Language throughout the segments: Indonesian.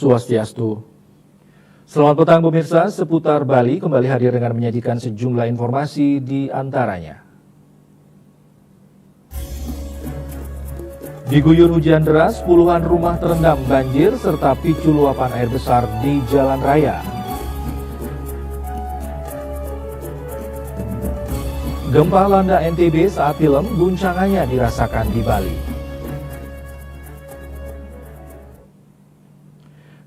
Swastiastu. Selamat petang pemirsa, seputar Bali kembali hadir dengan menyajikan sejumlah informasi di antaranya. Diguyur hujan deras, puluhan rumah terendam banjir serta picu luapan air besar di jalan raya. Gempa landa NTB saat film guncangannya dirasakan di Bali.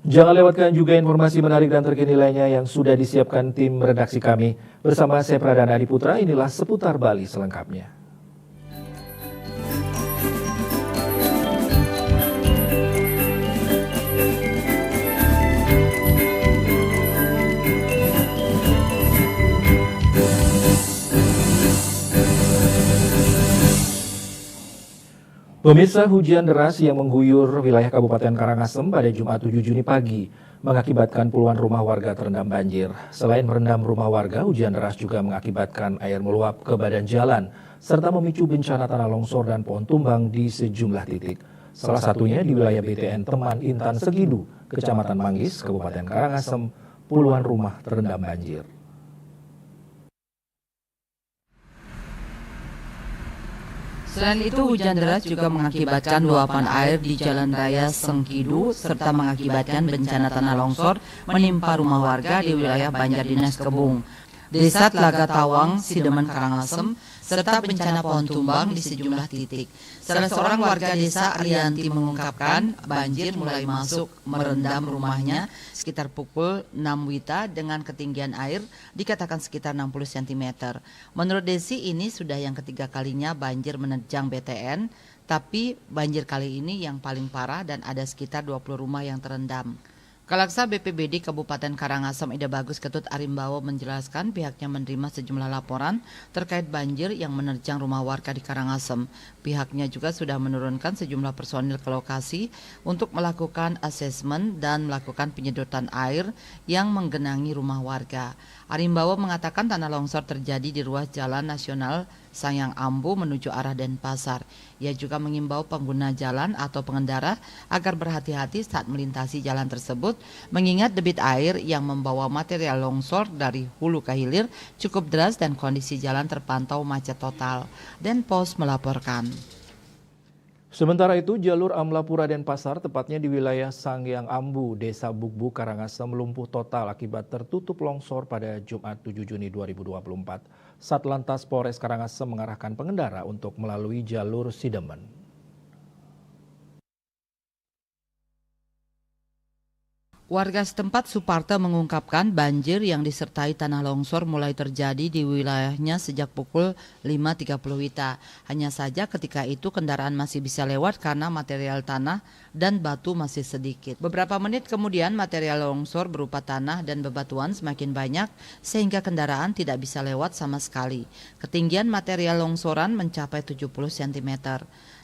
Jangan lewatkan juga informasi menarik dan terkini lainnya yang sudah disiapkan tim redaksi kami. Bersama saya Pradana Adiputra, inilah seputar Bali selengkapnya. Pemirsa, hujan deras yang mengguyur wilayah Kabupaten Karangasem pada Jumat 7 Juni pagi mengakibatkan puluhan rumah warga terendam banjir. Selain merendam rumah warga, hujan deras juga mengakibatkan air meluap ke badan jalan serta memicu bencana tanah longsor dan pohon tumbang di sejumlah titik. Salah satunya di wilayah BTN Teman Intan Segidu, Kecamatan Manggis, Kabupaten Karangasem, puluhan rumah terendam banjir. Selain itu, hujan deras juga mengakibatkan luapan air di Jalan Raya Sengkidu serta mengakibatkan bencana tanah longsor menimpa rumah warga di wilayah Banjardinas Kebung, Desa Telaga Tawang, Sidemen, Karangasem, serta bencana pohon tumbang di sejumlah titik. Salah seorang warga desa, Arianti, mengungkapkan banjir mulai masuk merendam rumahnya sekitar pukul 6 WITA dengan ketinggian air dikatakan sekitar 60 cm. Menurut Desi, ini sudah yang ketiga kalinya banjir menerjang BTN, tapi banjir kali ini yang paling parah dan ada sekitar 20 rumah yang terendam. Kalaksa BPBD Kabupaten Karangasem Ida Bagus Ketut Arimbawo menjelaskan pihaknya menerima sejumlah laporan terkait banjir yang menerjang rumah warga di Karangasem. Pihaknya juga sudah menurunkan sejumlah personil ke lokasi untuk melakukan asesmen dan melakukan penyedotan air yang menggenangi rumah warga. Arimbawo mengatakan tanah longsor terjadi di ruas Jalan Nasional Sanyang Ambu menuju arah Denpasar. Ia juga mengimbau pengguna jalan atau pengendara agar berhati-hati saat melintasi jalan tersebut, mengingat debit air yang membawa material longsor dari hulu ke hilir cukup deras dan kondisi jalan terpantau macet total. Denpos melaporkan. Sementara itu, jalur Amlapura Denpasar, tepatnya di wilayah Sangyang Ambu, Desa Bukbu, Karangasem, lumpuh total akibat tertutup longsor pada Jumat 7 Juni 2024. Satlantas Polres Karangasem mengarahkan pengendara untuk melalui jalur Sidemen. Warga setempat Suparta mengungkapkan banjir yang disertai tanah longsor mulai terjadi di wilayahnya sejak pukul 5.30 WITA. Hanya saja ketika itu kendaraan masih bisa lewat karena material tanah dan batu masih sedikit. Beberapa menit kemudian material longsor berupa tanah dan bebatuan semakin banyak sehingga kendaraan tidak bisa lewat sama sekali. Ketinggian material longsoran mencapai 70 cm.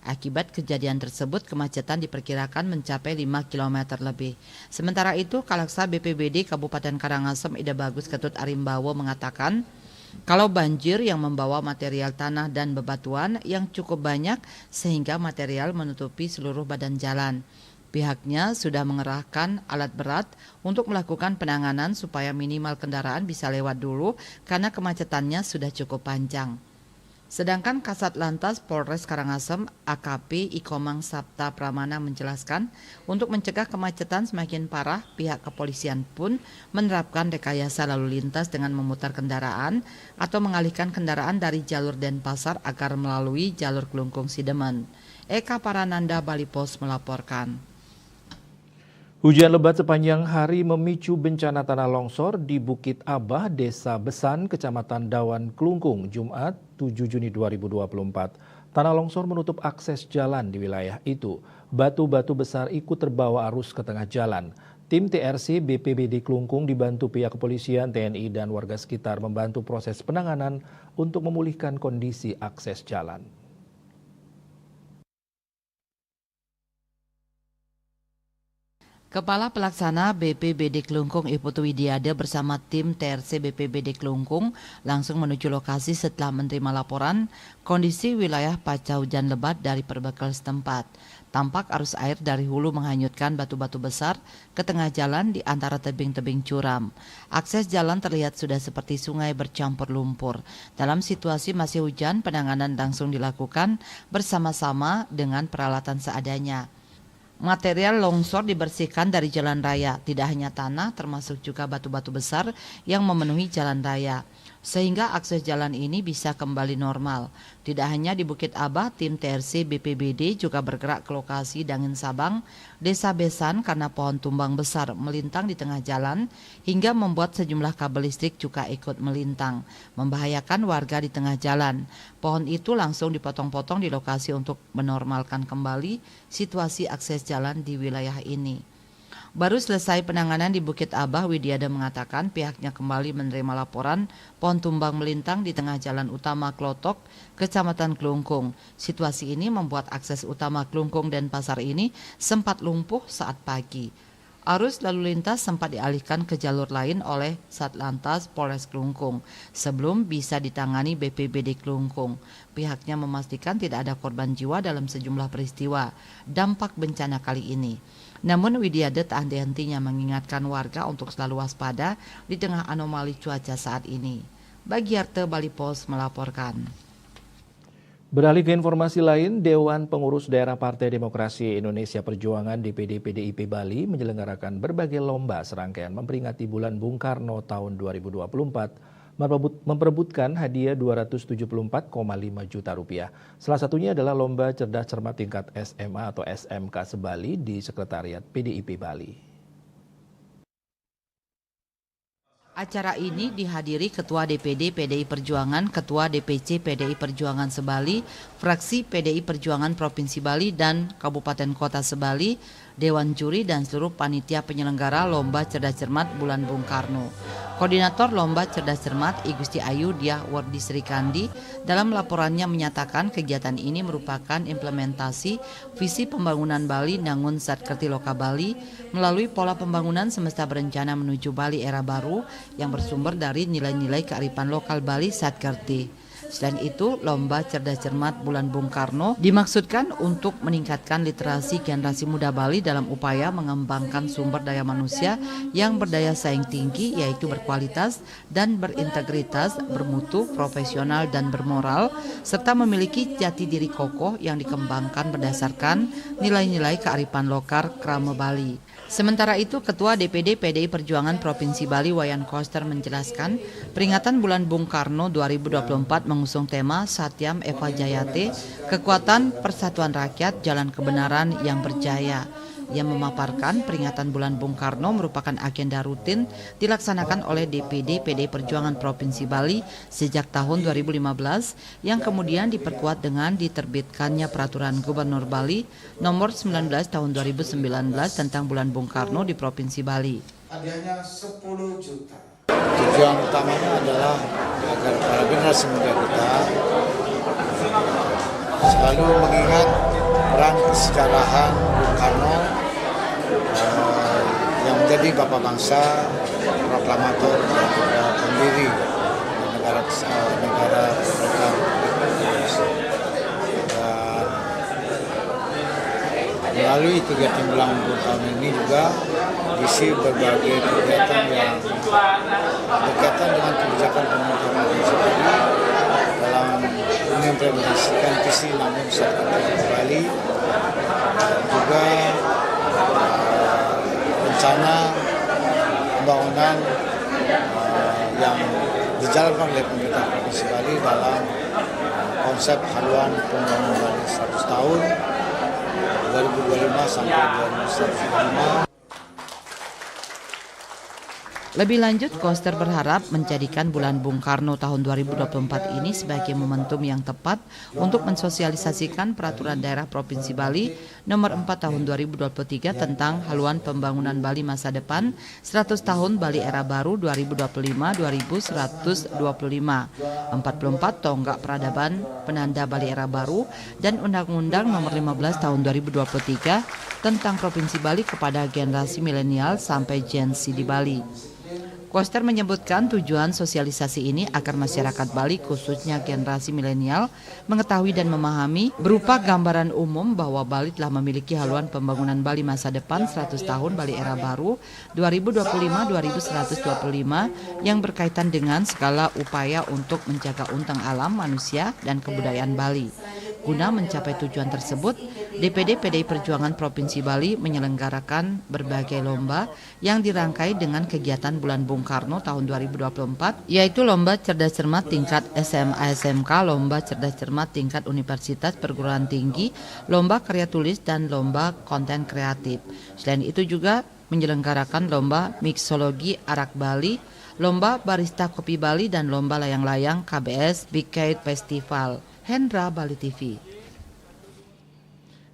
Akibat kejadian tersebut, kemacetan diperkirakan mencapai 5 km lebih. Sementara itu, Kalaksa BPBD Kabupaten Karangasem Ida Bagus Ketut Arimbawo mengatakan, kalau banjir yang membawa material tanah dan bebatuan yang cukup banyak sehingga material menutupi seluruh badan jalan. Pihaknya sudah mengerahkan alat berat untuk melakukan penanganan supaya minimal kendaraan bisa lewat dulu karena kemacetannya sudah cukup panjang. Sedangkan Kasat Lantas Polres Karangasem AKP Ikomang Sapta Pramana menjelaskan untuk mencegah kemacetan semakin parah, pihak kepolisian pun menerapkan rekayasa lalu lintas dengan memutar kendaraan atau mengalihkan kendaraan dari jalur Denpasar agar melalui jalur Kelungkung Sidemen. Eka Parananda, Bali Pos melaporkan. Hujan lebat sepanjang hari memicu bencana tanah longsor di Bukit Abah, Desa Besan, Kecamatan Dawan, Kelungkung, Jumat 7 Juni 2024. Tanah longsor menutup akses jalan di wilayah itu. Batu-batu besar ikut terbawa arus ke tengah jalan. Tim TRC BPBD Kelungkung dibantu pihak kepolisian, TNI, dan warga sekitar membantu proses penanganan untuk memulihkan kondisi akses jalan. Kepala Pelaksana BPBD Kelungkung Iputu Widiade bersama tim TRC BPBD Kelungkung langsung menuju lokasi setelah menerima laporan kondisi wilayah pasca hujan lebat dari perbekal setempat. Tampak arus air dari hulu menghanyutkan batu-batu besar ke tengah jalan di antara tebing-tebing curam. Akses jalan terlihat sudah seperti sungai bercampur lumpur. Dalam situasi masih hujan, penanganan langsung dilakukan bersama-sama dengan peralatan seadanya. Material longsor dibersihkan dari jalan raya, tidak hanya tanah termasuk juga batu-batu besar yang memenuhi jalan raya, sehingga akses jalan ini bisa kembali normal. Tidak hanya di Bukit Abah, tim TRC BPBD juga bergerak ke lokasi Dangin Sabang, Desa Besan karena pohon tumbang besar melintang di tengah jalan hingga membuat sejumlah kabel listrik juga ikut melintang, membahayakan warga di tengah jalan. Pohon itu langsung dipotong-potong di lokasi untuk menormalkan kembali situasi akses jalan di wilayah ini. Baru selesai penanganan di Bukit Abah, Widiada mengatakan pihaknya kembali menerima laporan pohon tumbang melintang di tengah jalan utama Klotok, Kecamatan Klungkung. Situasi ini membuat akses utama Klungkung dan pasar ini sempat lumpuh saat pagi. Arus lalu lintas sempat dialihkan ke jalur lain oleh Satlantas Polres Klungkung sebelum bisa ditangani BPBD Klungkung. Pihaknya memastikan tidak ada korban jiwa dalam sejumlah peristiwa dampak bencana kali ini. Namun Widiada tak henti-hentinya mengingatkan warga untuk selalu waspada di tengah anomali cuaca saat ini. Bagiarte Bali Post melaporkan. Beralih ke informasi lain, Dewan Pengurus Daerah Partai Demokrasi Indonesia Perjuangan DPD PDIP Bali menyelenggarakan berbagai lomba serangkaian memperingati Bulan Bung Karno tahun 2024 memperebutkan hadiah Rp274,5 juta. Salah satunya adalah lomba cerdas cermat tingkat SMA atau SMK Sebali di Sekretariat PDIP Bali. Acara ini dihadiri Ketua DPD PDI Perjuangan, Ketua DPC PDI Perjuangan Sebali, Fraksi PDI Perjuangan Provinsi Bali dan Kabupaten Kota Sebali, Dewan Juri dan seluruh panitia penyelenggara Lomba Cerdas Cermat Bulan Bung Karno. Koordinator Lomba Cerdas Cermat I Gusti Ayu Diah Wardi Srikandi dalam laporannya menyatakan kegiatan ini merupakan implementasi visi pembangunan Bali Nangun Satkerti Loka Bali melalui pola pembangunan semesta berencana menuju Bali era baru yang bersumber dari nilai-nilai kearifan lokal Bali Satkerti. Selain itu, Lomba Cerdas Cermat Bulan Bung Karno dimaksudkan untuk meningkatkan literasi generasi muda Bali dalam upaya mengembangkan sumber daya manusia yang berdaya saing tinggi, yaitu berkualitas dan berintegritas, bermutu, profesional dan bermoral, serta memiliki jati diri kokoh yang dikembangkan berdasarkan nilai-nilai kearifan lokal Krama Bali. Sementara itu, Ketua DPD PDI Perjuangan Provinsi Bali Wayan Koster menjelaskan peringatan Bulan Bung Karno 2024 mengusung tema Satyam Eva Jayate, kekuatan persatuan rakyat, jalan kebenaran yang berjaya. Ia memaparkan peringatan Bulan Bung Karno merupakan agenda rutin dilaksanakan oleh DPD PDI Perjuangan Provinsi Bali sejak tahun 2015 yang kemudian diperkuat dengan diterbitkannya Peraturan Gubernur Bali Nomor 19 Tahun 2019 tentang Bulan Bung Karno di Provinsi Bali. Hadiahnya 10 juta. Tujuan utamanya adalah agar para generasi muda kita selalu mengingat peran kesejarahan Bung Karno yang menjadi bapak bangsa, proklamator dan juga pendiri negara kesatuan Indonesia. Dan melalui kegiatan Bulan Bung Karno ini juga diisi berbagai kegiatan yang berkaitan dengan kebijakan pemerintah Provinsi Bali dalam mengimplementasikan visi Nangun Satkerti Bali dan juga rencana pembangunan yang dijalankan oleh pemerintah Provinsi Bali dalam konsep haluan pembangunan Bali 100 tahun 2025 sampai 2045. Lebih lanjut, Koster berharap menjadikan Bulan Bung Karno tahun 2024 ini sebagai momentum yang tepat untuk mensosialisasikan Peraturan Daerah Provinsi Bali Nomor 4 Tahun 2023 tentang haluan pembangunan Bali masa depan 100 tahun Bali era baru 2025-2125, 44 tonggak peradaban penanda Bali era baru dan Undang-Undang Nomor 15 Tahun 2023 tentang Provinsi Bali kepada generasi milenial sampai Gen Z di Bali. Koster menyebutkan tujuan sosialisasi ini agar masyarakat Bali khususnya generasi milenial mengetahui dan memahami berupa gambaran umum bahwa Bali telah memiliki haluan pembangunan Bali masa depan 100 tahun Bali era baru 2025-2125 yang berkaitan dengan segala upaya untuk menjaga untang alam, manusia, dan kebudayaan Bali. Guna mencapai tujuan tersebut, DPD PDI Perjuangan Provinsi Bali menyelenggarakan berbagai lomba yang dirangkai dengan kegiatan Bulan Bung Karno tahun 2024, yaitu Lomba Cerdas Cermat tingkat SMA SMK, Lomba Cerdas Cermat tingkat Universitas Perguruan Tinggi, Lomba Karya Tulis, dan Lomba Konten Kreatif. Selain itu juga menyelenggarakan Lomba Mixologi Arak Bali, Lomba Barista Kopi Bali, dan Lomba Layang-Layang KBS Big Kite Festival. Hendra, Bali TV.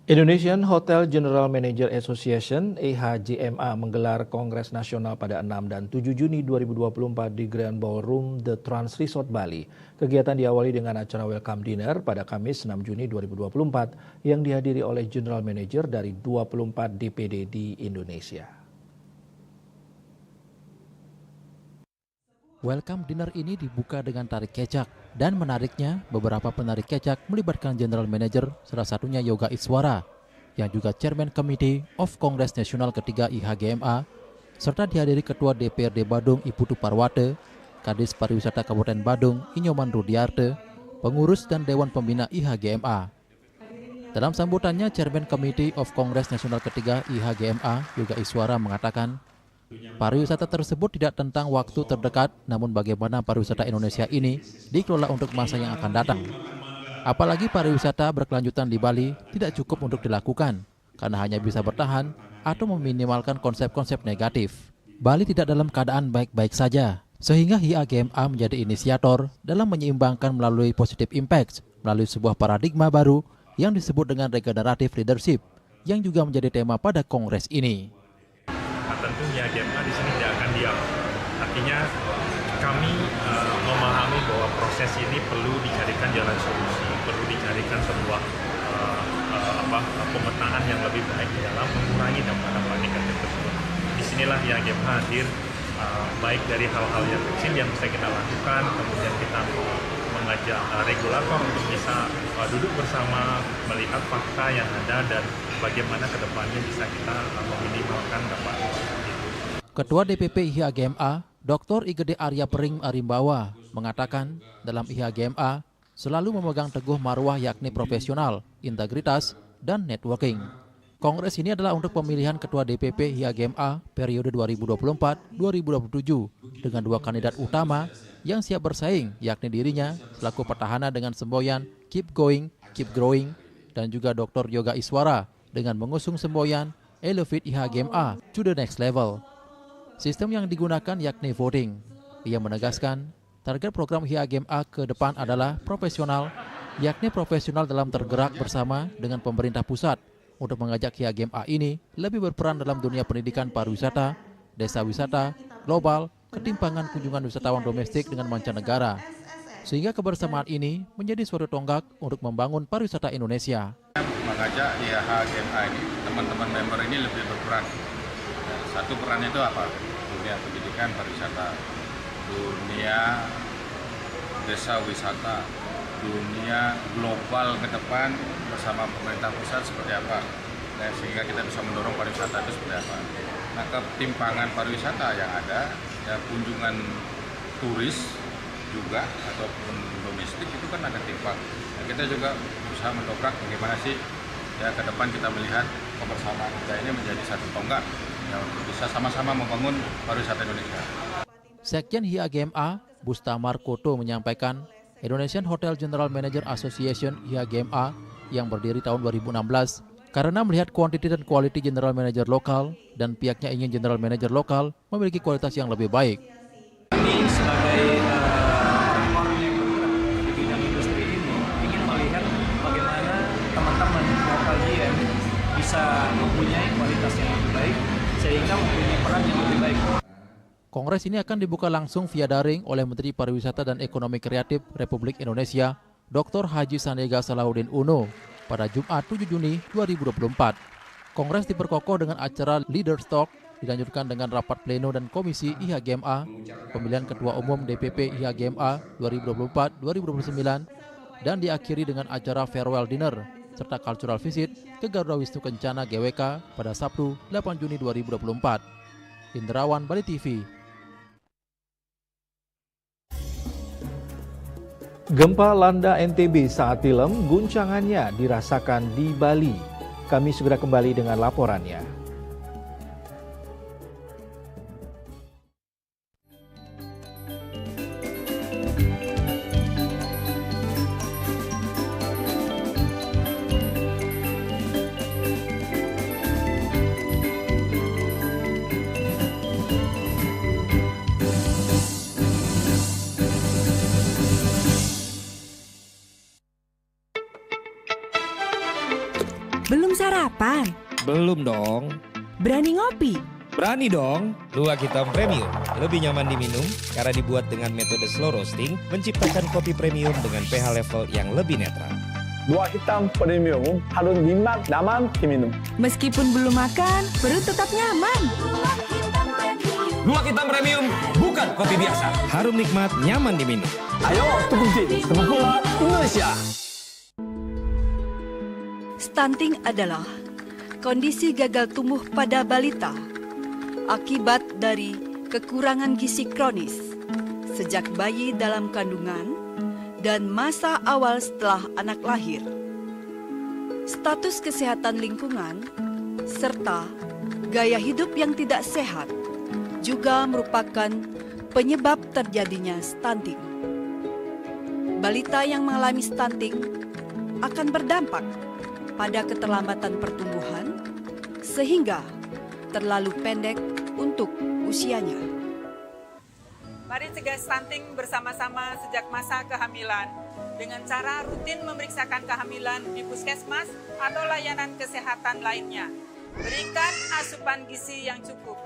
Indonesian Hotel General Manager Association (IHGMA) menggelar Kongres Nasional pada 6 dan 7 Juni 2024 di Grand Ballroom The Trans Resort Bali. Kegiatan diawali dengan acara welcome dinner pada Kamis 6 Juni 2024 yang dihadiri oleh General Manager dari 24 DPD di Indonesia. Welcome dinner ini dibuka dengan tarik kecak, dan menariknya beberapa penarik kecak melibatkan General Manager, salah satunya Yoga Iswara, yang juga Chairman Committee of Kongres Nasional ketiga IHGMA, serta dihadiri Ketua DPRD Badung Iputu Parwate, Kadis Pariwisata Kabupaten Badung Inyoman Rudiarte, pengurus dan Dewan Pembina IHGMA. Dalam sambutannya, Chairman Committee of Kongres Nasional ketiga IHGMA, Yoga Iswara mengatakan, pariwisata tersebut tidak tentang waktu terdekat, namun bagaimana pariwisata Indonesia ini dikelola untuk masa yang akan datang. Apalagi pariwisata berkelanjutan di Bali tidak cukup untuk dilakukan, karena hanya bisa bertahan atau meminimalkan konsep-konsep negatif. Bali tidak dalam keadaan baik-baik saja, sehingga IHGMA menjadi inisiator dalam menyeimbangkan melalui positive impact, melalui sebuah paradigma baru yang disebut dengan regenerative leadership, yang juga menjadi tema pada kongres ini. Tentu IHGMA di sini tidak akan diam. Artinya kami memahami bahwa proses ini perlu dicarikan jalan solusi, perlu dicarikan sebuah pemetaan yang lebih baik dalam mengurangi dampak-dampak negatif tersebut. Disinilah IHGMA hadir, baik dari hal-hal yang kecil yang bisa kita lakukan, kemudian kita mengajak regulator untuk bisa duduk bersama, melihat fakta yang ada dan bagaimana kedepannya bisa kita meminimalkan dampak itu. Ketua DPP IHGMA, Dr. Igede Arya Pering Arimbawa, mengatakan dalam IHGMA selalu memegang teguh marwah yakni profesional, integritas, dan networking. Kongres ini adalah untuk pemilihan Ketua DPP IHGMA periode 2024-2027 dengan dua kandidat utama yang siap bersaing, yakni dirinya selaku petahana dengan semboyan Keep Going, Keep Growing, dan juga Dr. Yoga Iswara dengan mengusung semboyan Elevate IHGMA to the Next Level. Sistem yang digunakan yakni voting. Ia menegaskan target program IHGMA ke depan adalah profesional, yakni profesional dalam tergerak bersama dengan pemerintah pusat untuk mengajak IHGMA ini lebih berperan dalam dunia pendidikan pariwisata, desa wisata, global, ketimpangan kunjungan wisatawan domestik dengan mancanegara. Sehingga kebersamaan ini menjadi suatu tonggak untuk membangun pariwisata Indonesia. Mengajak IHGMA ini, teman-teman member ini lebih berperan. Satu perannya itu apa? Dunia pendidikan pariwisata, dunia desa wisata, dunia global ke depan bersama pemerintah pusat seperti apa, dan sehingga kita bisa mendorong pariwisata itu seperti apa. Nah, ketimpangan pariwisata yang ada, ya kunjungan turis juga ataupun domestik itu kan agak timpang. Nah, kita juga berusaha mendobrak bagaimana sih ya ke depan kita melihat kebersamaan kita ini menjadi satu tonggak yang bisa sama-sama membangun pariwisata Indonesia. Sekjen IHGMA, Bustamar Koto menyampaikan Indonesian Hotel General Manager Association IHGMA yang berdiri tahun 2016 karena melihat kuantiti dan quality general manager lokal dan pihaknya ingin general manager lokal memiliki kualitas yang lebih baik. Kami sebagai orang yang bergerak di bidang industri ini ingin melihat bagaimana teman-teman lokal GM bisa mempunyai kualitas yang lebih baik sehingga mempunyai peran yang lebih baik. Kongres ini akan dibuka langsung via daring oleh Menteri Pariwisata dan Ekonomi Kreatif Republik Indonesia, Dr. Haji Sandiaga Salahuddin Uno, pada Jumat 7 Juni 2024. Kongres diperkokoh dengan acara Leaders Talk dilanjutkan dengan rapat pleno dan komisi IHGMA, pemilihan ketua umum DPP IHGMA 2024-2029, dan diakhiri dengan acara farewell dinner serta cultural visit ke Garuda Wisnu Kencana GWK pada Sabtu 8 Juni 2024. Indrawan, Bali TV. Gempa landa NTB saat tilem, guncangannya dirasakan di Bali. Kami segera kembali dengan laporannya. Belum sarapan? Belum dong. Berani ngopi? Berani dong. Luwak Hitam Premium lebih nyaman diminum karena dibuat dengan metode slow roasting, menciptakan kopi premium dengan pH level yang lebih netral. Luwak Hitam Premium harus nikmat nyaman diminum. Meskipun belum makan, perut tetap nyaman. Luwak Hitam Premium bukan kopi biasa. Harum nikmat, nyaman diminum. Ayo, tukungji, sepak Indonesia. Stunting adalah kondisi gagal tumbuh pada balita akibat dari kekurangan gizi kronis sejak bayi dalam kandungan dan masa awal setelah anak lahir. Status kesehatan lingkungan serta gaya hidup yang tidak sehat juga merupakan penyebab terjadinya stunting. Balita yang mengalami stunting akan berdampak pada keterlambatan pertumbuhan, sehingga terlalu pendek untuk usianya. Mari cegah stunting bersama-sama sejak masa kehamilan dengan cara rutin memeriksakan kehamilan di puskesmas atau layanan kesehatan lainnya. Berikan asupan gizi yang cukup.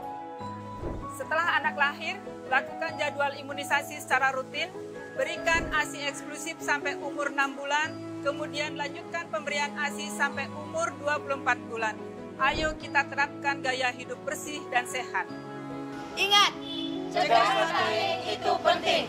Setelah anak lahir, lakukan jadwal imunisasi secara rutin, berikan ASI eksklusif sampai umur 6 bulan, kemudian lanjutkan pemberian ASI sampai umur 24 bulan. Ayo kita terapkan gaya hidup bersih dan sehat. Ingat, cegah stunting itu penting.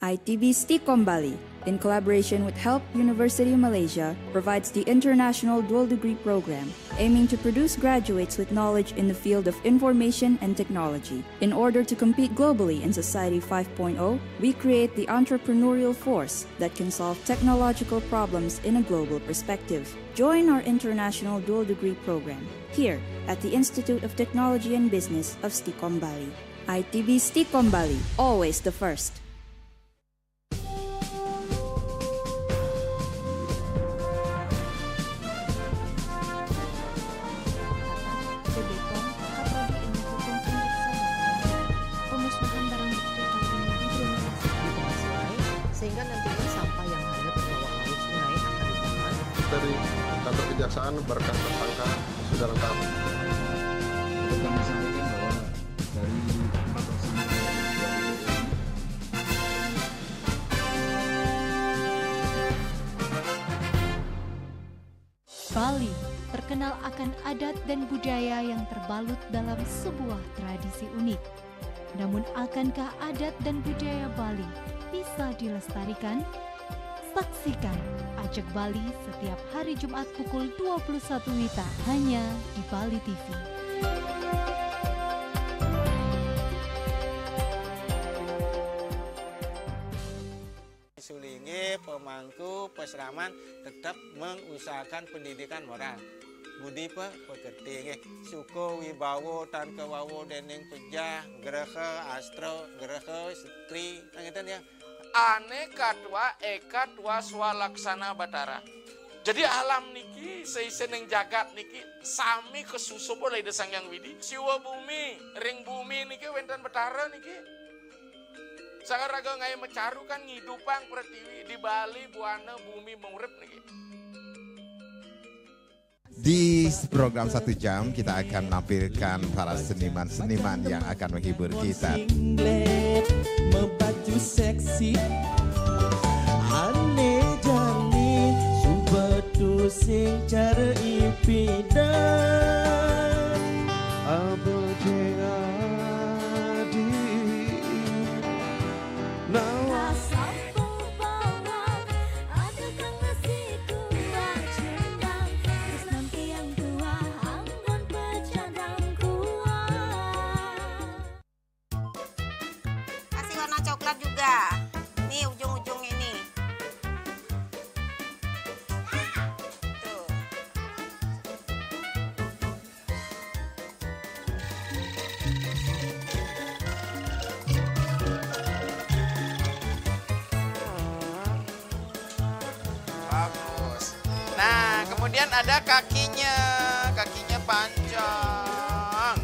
ITB Stikom Bali, in collaboration with Help University Malaysia, provides the International Dual Degree Program, aiming to produce graduates with knowledge in the field of information and technology. In order to compete globally in Society 5.0, we create the entrepreneurial force that can solve technological problems in a global perspective. Join our International Dual Degree Program here at the Institute of Technology and Business of Stikom Bali. ITB Stikom Bali, always the first. Sehingga nantinya sampah yang hanyut di bawah arus sungai akan ditahan. Dari kantor kejaksaan berkas tersangka sudah lengkap. Kami sampaikan bahwa dari 4 tersangka Bali terkenal akan adat dan budaya yang terbalut dalam sebuah tradisi unik. Namun akankah adat dan budaya Bali bisa dilestarikan? Saksikan Ajak Bali setiap hari Jumat pukul 21 WITA hanya di Bali TV. Sulingi pemangku peseraman tetap mengusahakan pendidikan moral. Budi pekerti suko wibawo tan kewawo dening pejah graha astro graha setri ngeten ya aneka dua eka dua swalaksana batara. Jadi alam niki seiseneng jagat niki sami kesusup oleh desang yang widi siwa bumi ring bumi niki wenten batara niki sagaraga ngai mecaru kan ngidupang pertiwi di Bali buana bumi mengurip niki. Di program 1 jam kita akan menampilkan para seniman-seniman yang akan menghibur kita. Membaju seksi, aneh jani, subetus sing cara ipidan abode adi nawa Kasih warna coklat juga. Nih ujung-ujung ini. Tuh. Bagus. Nah, kemudian ada kakinya panjang.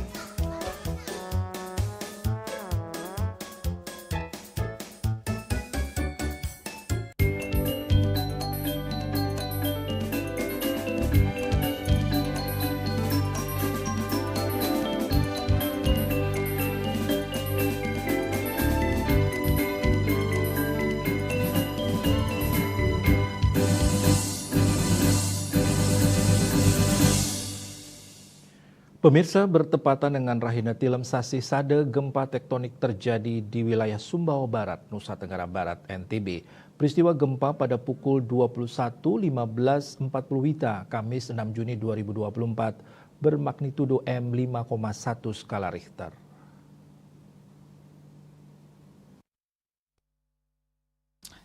Pemirsa, bertepatan dengan Rahina Tilem Sasi Sade, gempa tektonik terjadi di wilayah Sumbawa Barat, Nusa Tenggara Barat, NTB. Peristiwa gempa pada pukul 21.15.40 WITA, Kamis 6 Juni 2024, bermagnitudo M5,1 skala Richter.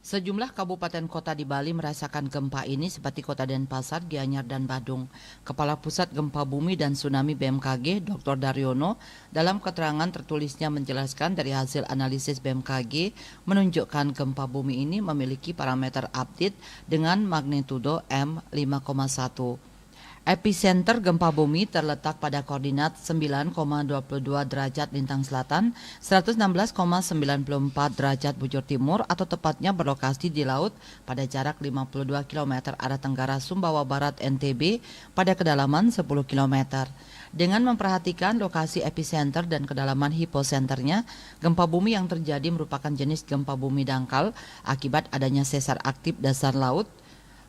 Sejumlah kabupaten kota di Bali merasakan gempa ini seperti Kota Denpasar, Gianyar, dan Badung. Kepala Pusat Gempa Bumi dan Tsunami BMKG, Dr. Daryono, dalam keterangan tertulisnya menjelaskan dari hasil analisis BMKG menunjukkan gempa bumi ini memiliki parameter update dengan magnitudo M5,1. Epicenter gempa bumi terletak pada koordinat 9,22 derajat lintang selatan, 116,94 derajat bujur timur atau tepatnya berlokasi di laut pada jarak 52 km arah tenggara Sumbawa Barat NTB pada kedalaman 10 km. Dengan memperhatikan lokasi epicenter dan kedalaman hiposenternya, gempa bumi yang terjadi merupakan jenis gempa bumi dangkal akibat adanya sesar aktif dasar laut.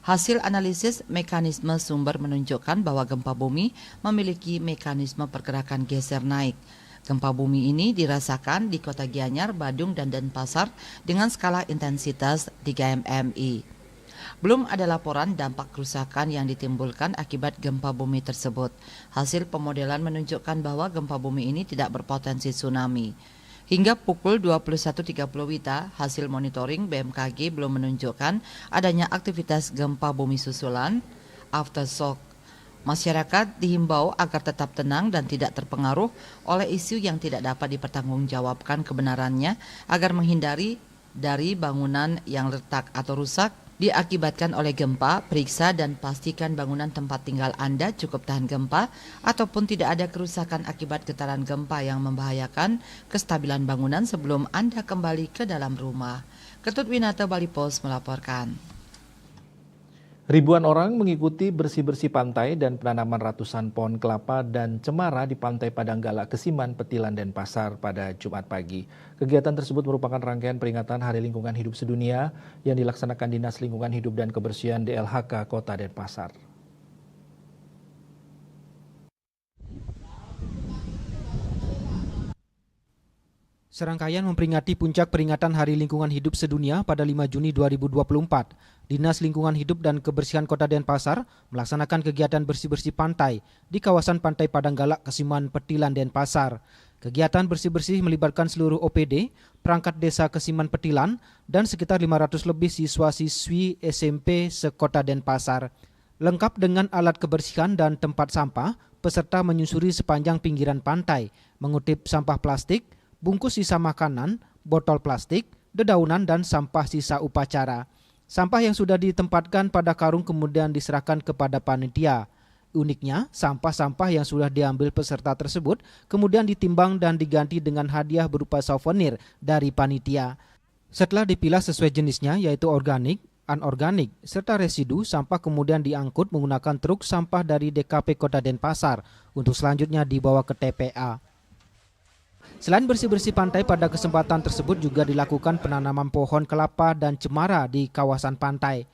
Hasil analisis mekanisme sumber menunjukkan bahwa gempa bumi memiliki mekanisme pergerakan geser naik. Gempa bumi ini dirasakan di Kota Gianyar, Badung, dan Denpasar dengan skala intensitas 3 mmi. Belum ada laporan dampak kerusakan yang ditimbulkan akibat gempa bumi tersebut. Hasil pemodelan menunjukkan bahwa gempa bumi ini tidak berpotensi tsunami. Hingga pukul 21.30 WITA, hasil monitoring BMKG belum menunjukkan adanya aktivitas gempa bumi susulan, aftershock. Masyarakat dihimbau agar tetap tenang dan tidak terpengaruh oleh isu yang tidak dapat dipertanggungjawabkan kebenarannya agar menghindari dari bangunan yang retak atau rusak diakibatkan oleh gempa. Periksa dan pastikan bangunan tempat tinggal Anda cukup tahan gempa ataupun tidak ada kerusakan akibat getaran gempa yang membahayakan kestabilan bangunan sebelum Anda kembali ke dalam rumah. Ketut Winata, Bali Post melaporkan. Ribuan orang mengikuti bersih-bersih pantai dan penanaman ratusan pohon kelapa dan cemara di Pantai Padanggala, Kesiman, Petilan, Denpasar pada Jumat pagi. Kegiatan tersebut merupakan rangkaian peringatan Hari Lingkungan Hidup Sedunia yang dilaksanakan Dinas Lingkungan Hidup dan Kebersihan DLHK Kota Denpasar. Serangkaian memperingati puncak peringatan Hari Lingkungan Hidup Sedunia pada 5 Juni 2024, Dinas Lingkungan Hidup dan Kebersihan Kota Denpasar melaksanakan kegiatan bersih-bersih pantai di kawasan Pantai Padanggala, Kesiman, Petilan, Denpasar. Kegiatan bersih-bersih melibatkan seluruh OPD, perangkat desa Kesiman Petilan, dan sekitar 500 lebih siswa-siswi SMP sekota Denpasar. Lengkap dengan alat kebersihan dan tempat sampah, peserta menyusuri sepanjang pinggiran pantai, mengutip sampah plastik, bungkus sisa makanan, botol plastik, dedaunan, dan sampah sisa upacara. Sampah yang sudah ditempatkan pada karung kemudian diserahkan kepada panitia. Uniknya, sampah-sampah yang sudah diambil peserta tersebut kemudian ditimbang dan diganti dengan hadiah berupa souvenir dari panitia. Setelah dipilah sesuai jenisnya, yaitu organik, anorganik, serta residu, sampah kemudian diangkut menggunakan truk sampah dari DKP Kota Denpasar untuk selanjutnya dibawa ke TPA. Selain bersih-bersih pantai, pada kesempatan tersebut juga dilakukan penanaman pohon kelapa dan cemara di kawasan pantai.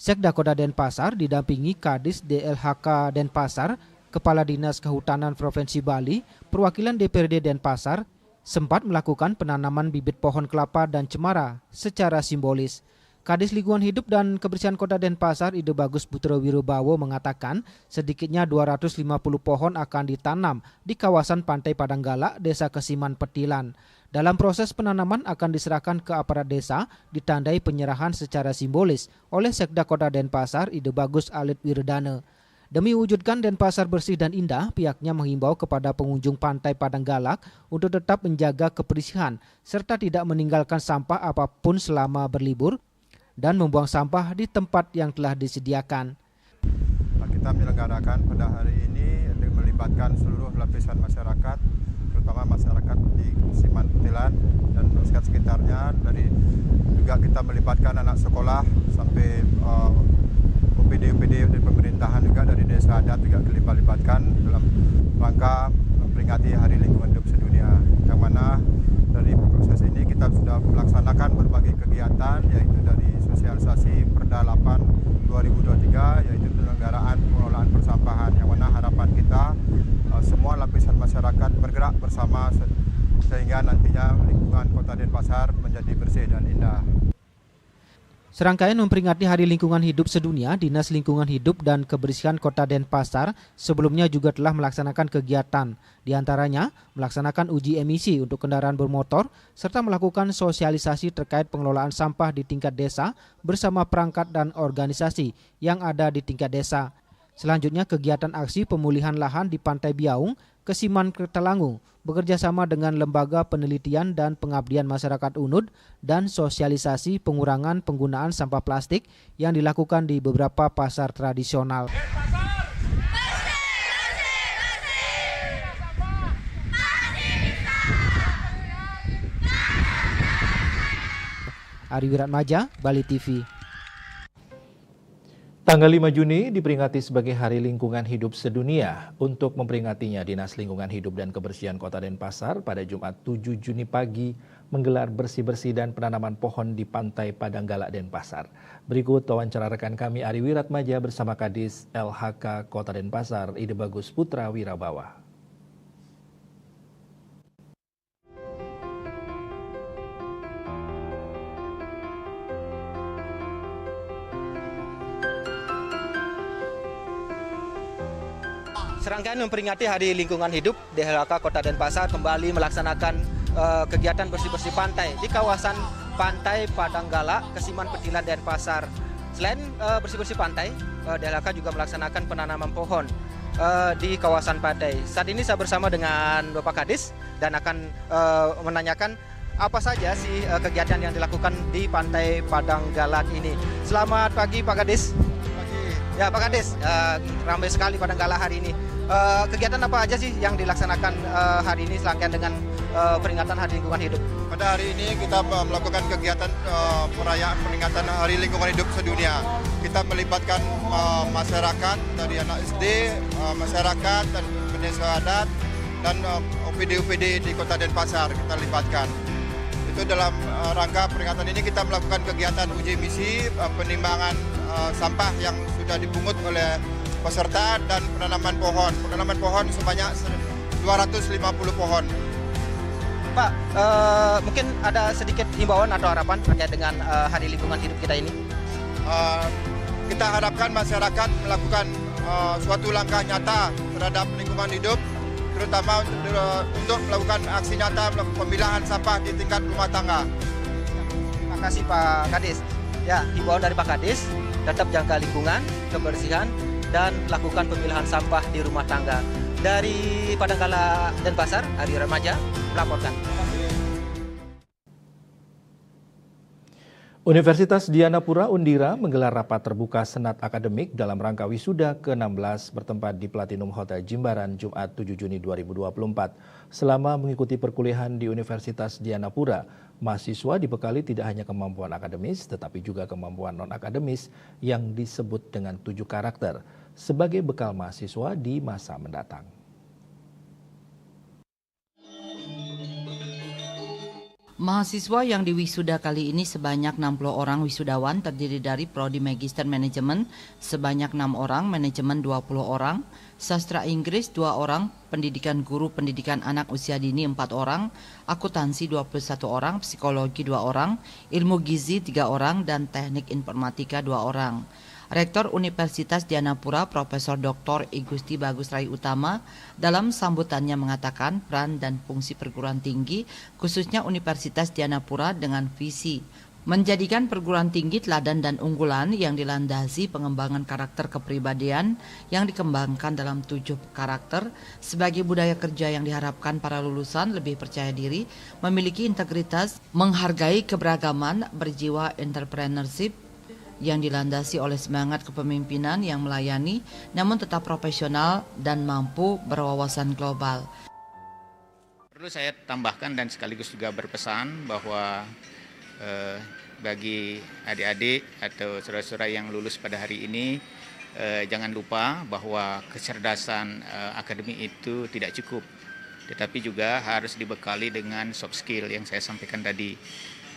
Sekda Kota Denpasar didampingi Kadis DLHK Denpasar, Kepala Dinas Kehutanan Provinsi Bali, perwakilan DPRD Denpasar, sempat melakukan penanaman bibit pohon kelapa dan cemara secara simbolis. Kadis Lingkungan Hidup dan Kebersihan Kota Denpasar, Ide Bagus Putro Wirobawo mengatakan sedikitnya 250 pohon akan ditanam di kawasan Pantai Padanggala, Desa Kesiman Petilan. Dalam proses penanaman akan diserahkan ke aparat desa, ditandai penyerahan secara simbolis oleh Sekda Kota Denpasar, Ide Bagus Alit Wirdane. Demi wujudkan Denpasar bersih dan indah, pihaknya menghimbau kepada pengunjung Pantai Padanggalak untuk tetap menjaga kebersihan serta tidak meninggalkan sampah apapun selama berlibur dan membuang sampah di tempat yang telah disediakan. Kita menyelenggarakan pada hari ini melibatkan seluruh lapisan masyarakat, terutama masyarakat di Kesiman Petilan dan sekitarnya. Juga kita melibatkan anak sekolah sampai UPD dari pemerintahan juga dari desa adat juga dilibatkan dalam rangka memperingati Hari Lingkungan Hidup Sedunia. Yang mana dari proses ini kita sudah melaksanakan berbagai kegiatan, yaitu dari sosialisasi Perda 8 2023, yaitu penyelenggaraan pengelolaan persampahan, yang mana harapan kita semua lapisan masyarakat bergerak bersama sehingga nantinya lingkungan Kota Denpasar menjadi bersih dan indah. Serangkaian memperingati Hari Lingkungan Hidup Sedunia, Dinas Lingkungan Hidup dan Kebersihan Kota Denpasar sebelumnya juga telah melaksanakan kegiatan, di antaranya melaksanakan uji emisi untuk kendaraan bermotor, serta melakukan sosialisasi terkait pengelolaan sampah di tingkat desa bersama perangkat dan organisasi yang ada di tingkat desa. Selanjutnya kegiatan aksi pemulihan lahan di Pantai Biaung, Kesiman Kertalangu, bekerjasama dengan Lembaga Penelitian dan Pengabdian Masyarakat UNUD dan sosialisasi pengurangan penggunaan sampah plastik yang dilakukan di beberapa pasar tradisional. Ari Wiratmaja, Bali TV. Tanggal 5 Juni diperingati sebagai Hari Lingkungan Hidup Sedunia. Untuk memperingatinya, Dinas Lingkungan Hidup dan Kebersihan Kota Denpasar pada Jumat 7 Juni pagi menggelar bersih-bersih dan penanaman pohon di Pantai Padanggala Denpasar. Berikut wawancara rekan kami Ari Wiratmaja bersama Kadis LHK Kota Denpasar, Ide Bagus Putra Wirabawa. Serangkaian memperingati Hari Lingkungan Hidup, DLHK Kota Denpasar kembali melaksanakan kegiatan bersih-bersih pantai di kawasan Pantai Padanggala, Kesiman Petilan, Denpasar. Selain bersih-bersih pantai, DLHK juga melaksanakan penanaman pohon di kawasan pantai. Saat ini saya bersama dengan Bapak Kadis dan akan menanyakan apa saja sih kegiatan yang dilakukan di Pantai Padanggala ini. Selamat pagi Pak Kadis. Ya Pak Kadis, ramai sekali Padanggala hari ini. Kegiatan apa aja sih yang dilaksanakan hari ini serangkaian dengan peringatan Hari Lingkungan Hidup? Pada hari ini kita melakukan kegiatan perayaan peringatan Hari Lingkungan Hidup Sedunia. Kita melibatkan masyarakat dari anak SD, masyarakat dan desa adat dan UPD-UPD di Kota Denpasar kita libatkan. Itu dalam rangka peringatan ini kita melakukan kegiatan uji emisi, penimbangan sampah yang sudah dipungut oleh peserta dan penanaman pohon. Penanaman pohon sebanyak 250 pohon. Pak, mungkin ada sedikit himbauan atau harapan terkait dengan Hari Lingkungan Hidup kita ini? Kita harapkan masyarakat melakukan suatu langkah nyata terhadap lingkungan hidup, terutama untuk melakukan aksi nyata melakukan pemilahan sampah di tingkat rumah tangga. Terima kasih Pak Kadis. Ya, himbauan dari Pak Kadis, tetap jaga lingkungan, kebersihan, dan lakukan pemilahan sampah di rumah tangga. Dari Padanggala Denpasar, Ari Remaja melaporkan. Universitas Dianapura Undira menggelar rapat terbuka senat akademik dalam rangka wisuda ke-16 bertempat di Platinum Hotel Jimbaran Jumat 7 Juni 2024. Selama mengikuti perkuliahan di Universitas Dianapura, mahasiswa dibekali tidak hanya kemampuan akademis tetapi juga kemampuan non-akademis yang disebut dengan 7 karakter sebagai bekal mahasiswa di masa mendatang. Mahasiswa yang diwisuda kali ini sebanyak 60 orang wisudawan terdiri dari Prodi Magister Manajemen sebanyak 6 orang, Manajemen 20 orang, Sastra Inggris 2 orang, Pendidikan Guru Pendidikan Anak Usia Dini 4 orang, Akuntansi 21 orang, Psikologi 2 orang, Ilmu Gizi 3 orang, dan Teknik Informatika 2 orang. Rektor Universitas Dianapura Profesor Dr. I Gusti Bagus Rai Utama dalam sambutannya mengatakan peran dan fungsi perguruan tinggi khususnya Universitas Dianapura dengan visi menjadikan perguruan tinggi teladan dan unggulan yang dilandasi pengembangan karakter kepribadian yang dikembangkan dalam 7 karakter sebagai budaya kerja yang diharapkan para lulusan lebih percaya diri, memiliki integritas, menghargai keberagaman, berjiwa entrepreneurship, yang dilandasi oleh semangat kepemimpinan yang melayani namun tetap profesional dan mampu berwawasan global. Perlu saya tambahkan dan sekaligus juga berpesan bahwa bagi adik-adik atau saudara-saudara yang lulus pada hari ini, jangan lupa bahwa kecerdasan akademik itu tidak cukup, tetapi juga harus dibekali dengan soft skill yang saya sampaikan tadi.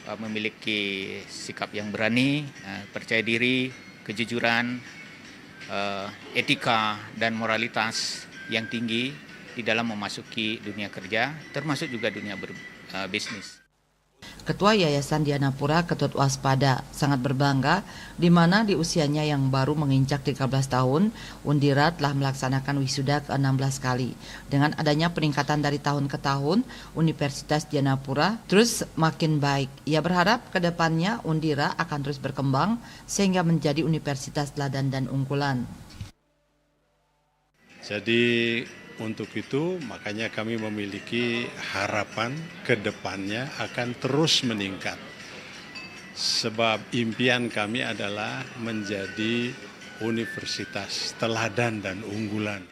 Memiliki sikap yang berani, percaya diri, kejujuran, etika dan moralitas yang tinggi di dalam memasuki dunia kerja, termasuk juga dunia berbisnis. Ketua Yayasan Dianapura Ketut Waspada sangat berbangga di mana di usianya yang baru menginjak 13 tahun, Undira telah melaksanakan wisuda ke-16 kali. Dengan adanya peningkatan dari tahun ke tahun, Universitas Dianapura terus makin baik. Ia berharap ke depannya Undira akan terus berkembang sehingga menjadi universitas teladan dan unggulan. Jadi untuk itu makanya kami memiliki harapan ke depannya akan terus meningkat. Sebab impian kami adalah menjadi universitas teladan dan unggulan.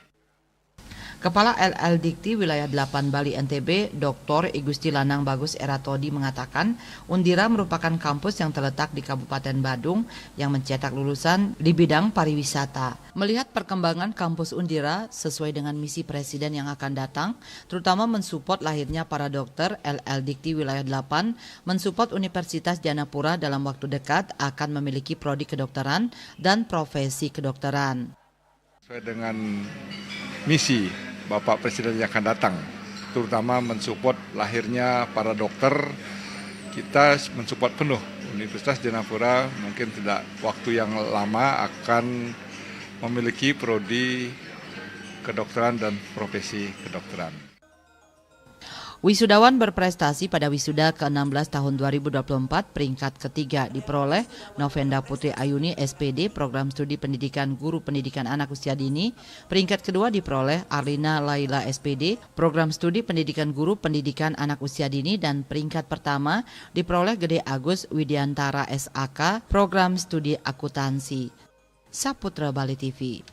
Kepala LL Dikti Wilayah 8 Bali NTB, Dr. I Gusti Lanang Bagus Eratodi mengatakan, Undira merupakan kampus yang terletak di Kabupaten Badung yang mencetak lulusan di bidang pariwisata. Melihat perkembangan kampus Undira sesuai dengan misi Presiden yang akan datang, terutama mensupport lahirnya para dokter, LL Dikti Wilayah 8 mensupport Universitas Dianapura dalam waktu dekat akan memiliki prodi kedokteran dan profesi kedokteran. Sesuai dengan misi Bapak Presiden yang akan datang, terutama mensupport lahirnya para dokter, kita mensupport penuh. Universitas Dianapura mungkin tidak waktu yang lama akan memiliki prodi kedokteran dan profesi kedokteran. Wisudawan berprestasi pada wisuda ke-16 tahun 2024 peringkat ketiga diperoleh Novenda Putri Ayuni SPD Program Studi Pendidikan Guru Pendidikan Anak Usia Dini, peringkat kedua diperoleh Arlina Laila SPD Program Studi Pendidikan Guru Pendidikan Anak Usia Dini, dan peringkat pertama diperoleh Gede Agus Widiantara SAK Program Studi Akuntansi. Saputra Bali TV.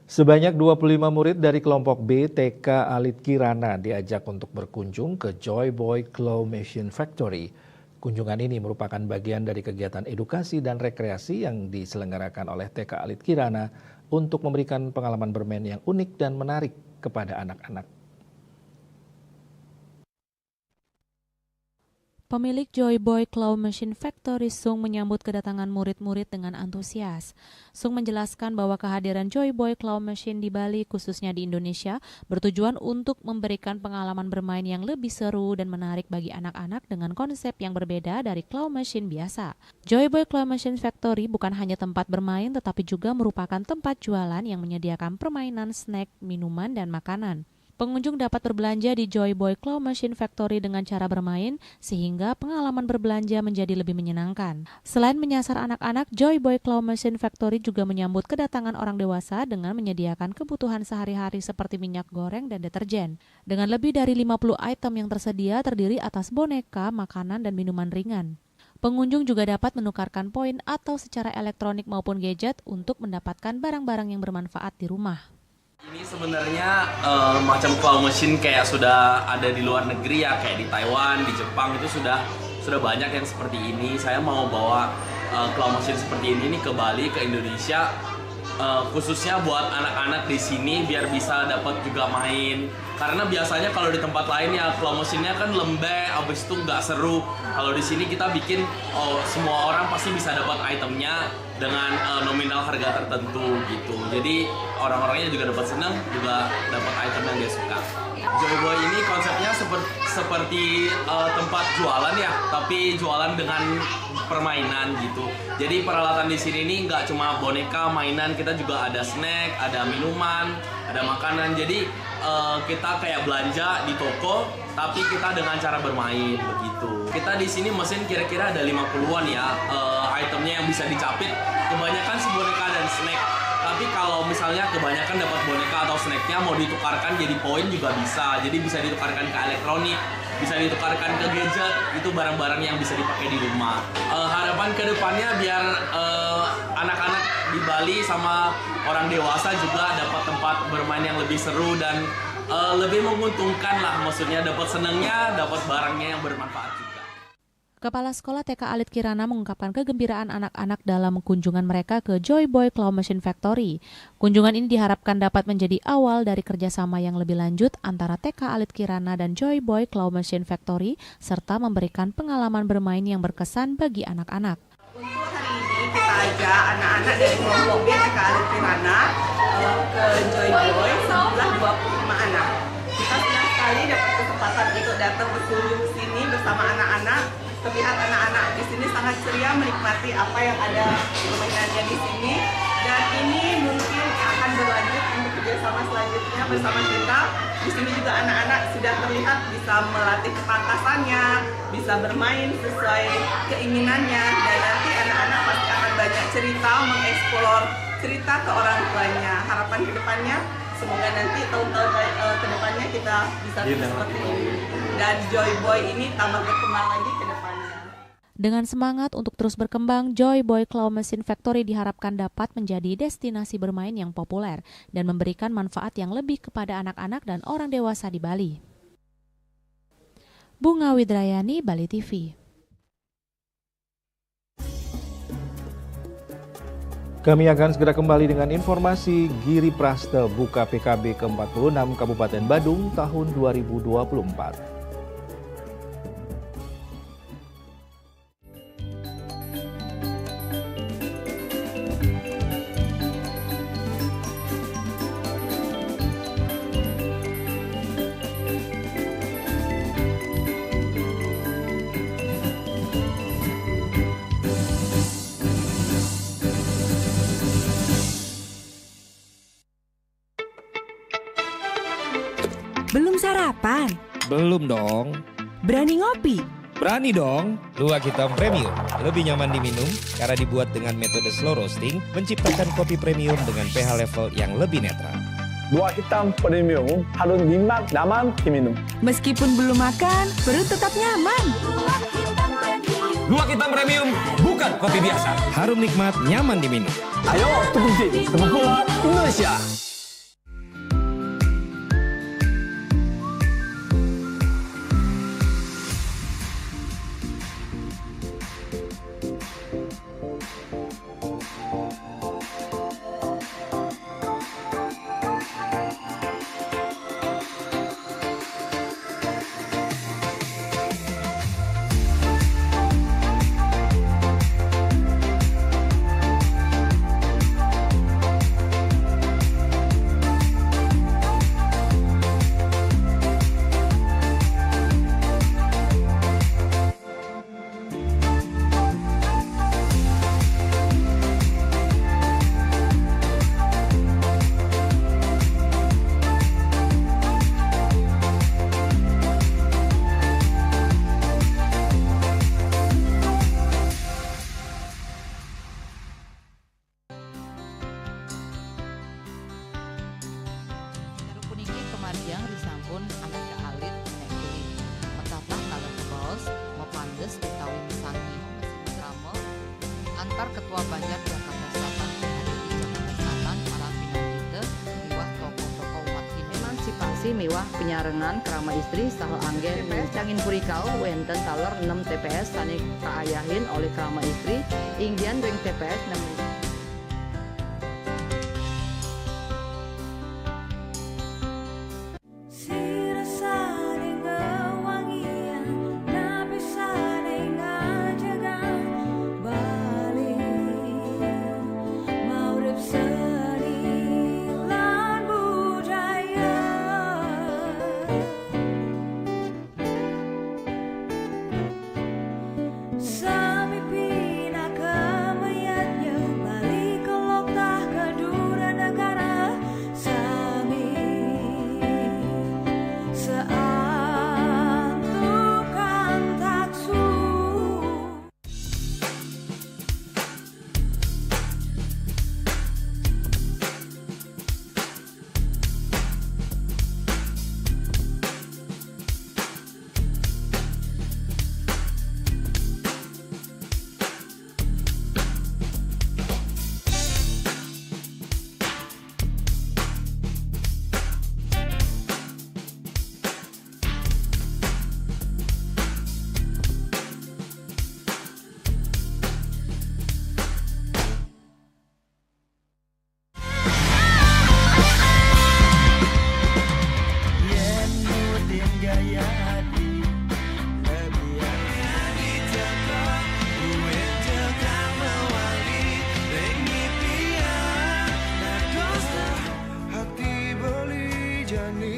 Sebanyak 25 murid dari kelompok B TK Alit Kirana diajak untuk berkunjung ke Joy Boy Claw Machine Factory. Kunjungan ini merupakan bagian dari kegiatan edukasi dan rekreasi yang diselenggarakan oleh TK Alit Kirana untuk memberikan pengalaman bermain yang unik dan menarik kepada anak-anak. Pemilik Joy Boy Claw Machine Factory Sung menyambut kedatangan murid-murid dengan antusias. Sung menjelaskan bahwa kehadiran Joy Boy Claw Machine di Bali, khususnya di Indonesia, bertujuan untuk memberikan pengalaman bermain yang lebih seru dan menarik bagi anak-anak dengan konsep yang berbeda dari claw machine biasa. Joy Boy Claw Machine Factory bukan hanya tempat bermain, tetapi juga merupakan tempat jualan yang menyediakan permainan, snack, minuman, dan makanan. Pengunjung dapat berbelanja di Joy Boy Claw Machine Factory dengan cara bermain, sehingga pengalaman berbelanja menjadi lebih menyenangkan. Selain menyasar anak-anak, Joy Boy Claw Machine Factory juga menyambut kedatangan orang dewasa dengan menyediakan kebutuhan sehari-hari seperti minyak goreng dan deterjen. Dengan lebih dari 50 item yang tersedia terdiri atas boneka, makanan, dan minuman ringan. Pengunjung juga dapat menukarkan poin atau secara elektronik maupun gadget untuk mendapatkan barang-barang yang bermanfaat di rumah. Ini sebenarnya macam claw machine kayak sudah ada di luar negeri ya, kayak di Taiwan, di Jepang itu sudah banyak yang seperti ini. Saya mau bawa claw machine seperti ini ke Bali, ke Indonesia, khususnya buat anak-anak di sini biar bisa dapat juga main. Karena biasanya kalau di tempat lain ya claw machine-nya kan lembek, abis itu nggak seru. Kalau di sini kita bikin semua orang pasti bisa dapat itemnya dengan nominal harga tertentu gitu. Jadi orang-orangnya juga dapat senang, juga dapat item yang dia suka. Joyboy ini konsepnya seperti tempat jualan ya, tapi jualan dengan permainan gitu. Jadi peralatan di sini ini nggak cuma boneka, mainan, kita juga ada snack, ada minuman, ada makanan. Jadi kita kayak belanja di toko, tapi kita dengan cara bermain begitu. Kita di sini mesin kira-kira ada 50-an ya itemnya yang bisa dicapit. Kebanyakan sih boneka dan snack. Tapi kalau misalnya kebanyakan dapat boneka atau snacknya mau ditukarkan jadi poin juga bisa. Jadi bisa ditukarkan ke elektronik, bisa ditukarkan ke gadget, itu barang-barang yang bisa dipakai di rumah. Harapan kedepannya biar anak-anak di Bali sama orang dewasa juga dapat tempat bermain yang lebih seru dan lebih menguntungkan lah. Maksudnya dapat senangnya, dapat barangnya yang bermanfaat juga. Kepala Sekolah TK Alit Kirana mengungkapkan kegembiraan anak-anak dalam kunjungan mereka ke Joyboy Claw Machine Factory. Kunjungan ini diharapkan dapat menjadi awal dari kerjasama yang lebih lanjut antara TK Alit Kirana dan Joyboy Claw Machine Factory, serta memberikan pengalaman bermain yang berkesan bagi anak-anak. Untuk hari ini kita ajak anak-anak dari kelompok B TK Alit Kirana ke Joyboy sejumlah 25 anak. Kita senang sekali dapat kesempatan untuk datang berkunjung ke sini bersama anak-anak. Terlihat anak-anak di sini sangat ceria menikmati apa yang ada permainannya di sini, dan ini mungkin akan berlanjut untuk kerjasama selanjutnya bersama kita. Di sini juga anak-anak sudah terlihat bisa melatih ketangkasannya, bisa bermain sesuai keinginannya, dan nanti anak-anak pasti akan banyak cerita, mengeksplor cerita ke orang tuanya. Harapan kedepannya semoga nanti tahun-tahun kedepannya kita bisa seperti ini, dan Joyboy ini tambah berkembang lagi ke depannya. Dengan semangat untuk terus berkembang, Joyboy Claw Machine Factory diharapkan dapat menjadi destinasi bermain yang populer dan memberikan manfaat yang lebih kepada anak-anak dan orang dewasa di Bali. Bunga Widrayani, Bali TV. Kami akan segera kembali dengan informasi Giri Praste buka PKB ke-46 Kabupaten Badung tahun 2024. Belum sarapan? Belum dong. Berani ngopi? Berani dong. Luwak Hitam Premium lebih nyaman diminum karena dibuat dengan metode slow roasting, menciptakan kopi premium dengan pH level yang lebih netral. Luwak Hitam Premium harus nikmat nyaman diminum. Meskipun belum makan, perut tetap nyaman. Luwak Hitam Premium bukan kopi biasa. Harum nikmat, nyaman diminum. Ayo, tunggu pula Indonesia. Marjang risampun anak ke alit nek kulit. Metatah kalau ke baos, mepandes di kawin sangi, masih drama. Antar Ketua Banjar Jakarta Selatan hari di Jakarta Selatan para pinangkite miwah tokoh-tokoh umat Hindu. Emansipasi miwah penyarengan kerama istri saha anggen TPS Cangin Purikau wenten taler 6 TPS sani kaayahin oleh kerama istri ingdian ring TPS 6 jani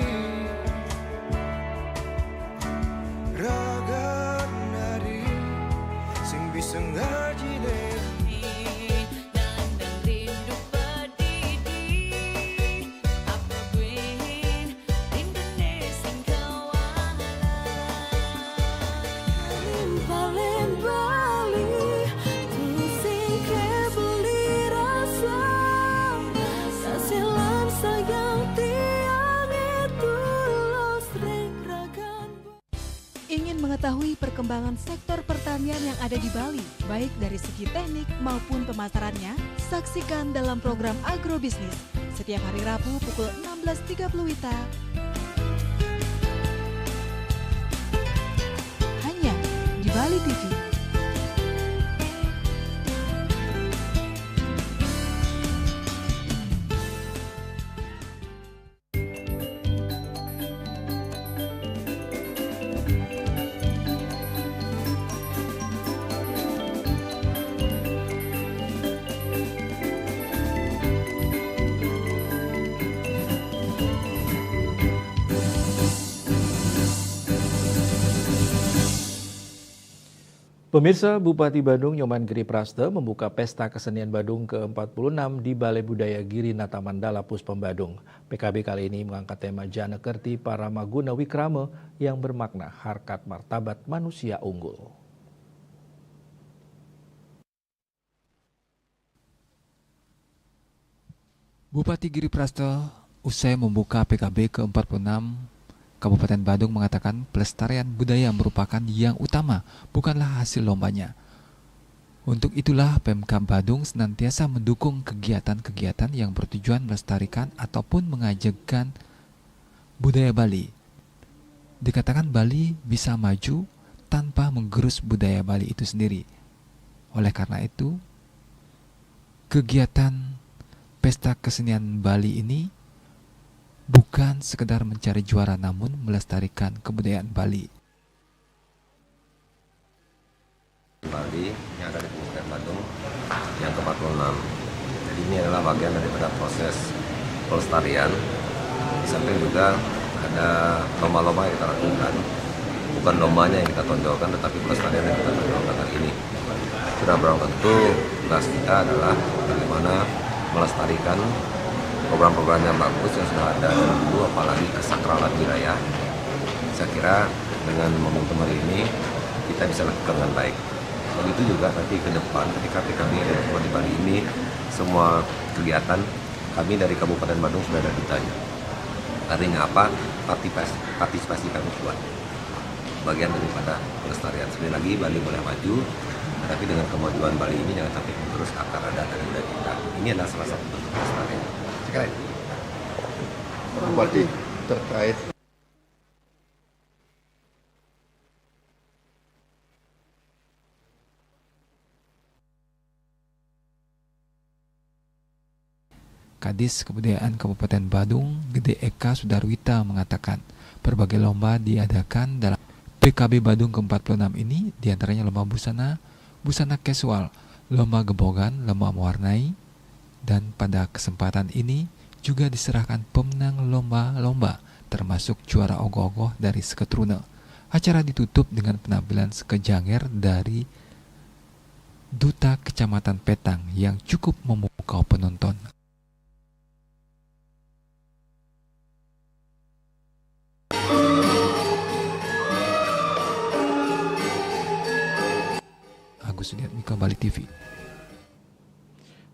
raga nari sing bisa ngaji mengetahui perkembangan sektor pertanian yang ada di Bali, baik dari segi teknik maupun pemasarannya, saksikan dalam program Agrobisnis setiap hari Rabu pukul 16.30 WITA. Hanya di Bali TV. Pemirsa, Bupati Badung Nyoman Giri Praste membuka Pesta Kesenian Badung ke-46 di Balai Budaya Giri Nata Mandala Puspem Badung. PKB kali ini mengangkat tema Jana Kerti Para Maguna Wikrama yang bermakna harkat martabat manusia unggul. Bupati Giri Praste usai membuka PKB ke-46 Kabupaten Badung mengatakan pelestarian budaya merupakan yang utama, bukanlah hasil lombanya. Untuk itulah Pemkab Badung senantiasa mendukung kegiatan-kegiatan yang bertujuan melestarikan ataupun mengajarkan budaya Bali. Dikatakan Bali bisa maju tanpa menggerus budaya Bali itu sendiri. Oleh karena itu, kegiatan Pesta Kesenian Bali ini bukan sekedar mencari juara namun melestarikan kebudayaan Bali. Bali yang ada di Kabupaten Badung yang ke-46. Jadi ini adalah bagian daripada proses pelestarian. Di samping juga ada lomba-lomba yang kita lakukan. Bukan lombanya yang kita tonjolkan, tetapi pelestarian yang kita tonjolkan hari ini. Sudah barang tentu tugas kita adalah bagaimana melestarikan program-program yang bagus yang sudah ada dari dulu, apalagi kesakralan wilayah. Saya kira dengan momentum hari ini kita bisa lakukan dengan baik. Begitu juga nanti ke depan ketika PKB ada di Bali ini, semua kegiatan kami dari Kabupaten Badung sudah ada dutanya. Artinya apa? Partisipasi kami kuat. Bagian daripada pelestarian. Sekali lagi Bali boleh maju, tapi dengan kemajuan Bali ini jangan sampai terus akar adat dan budaya kita. Ini adalah salah satu bentuk pelestarian. Bupati terkait Kadis Kebudayaan Kabupaten Badung Gede Eka Sudarwita mengatakan berbagai lomba diadakan dalam PKB Badung ke-46 ini, diantaranya lomba busana casual, lomba gebogan, lomba mewarnai, dan pada kesempatan ini juga diserahkan pemenang lomba-lomba termasuk juara ogoh-ogoh dari Seketruna. Acara ditutup dengan penampilan Sekejanger dari Duta Kecamatan Petang yang cukup memukau penonton. Agus Sudiatmika, Bali TV.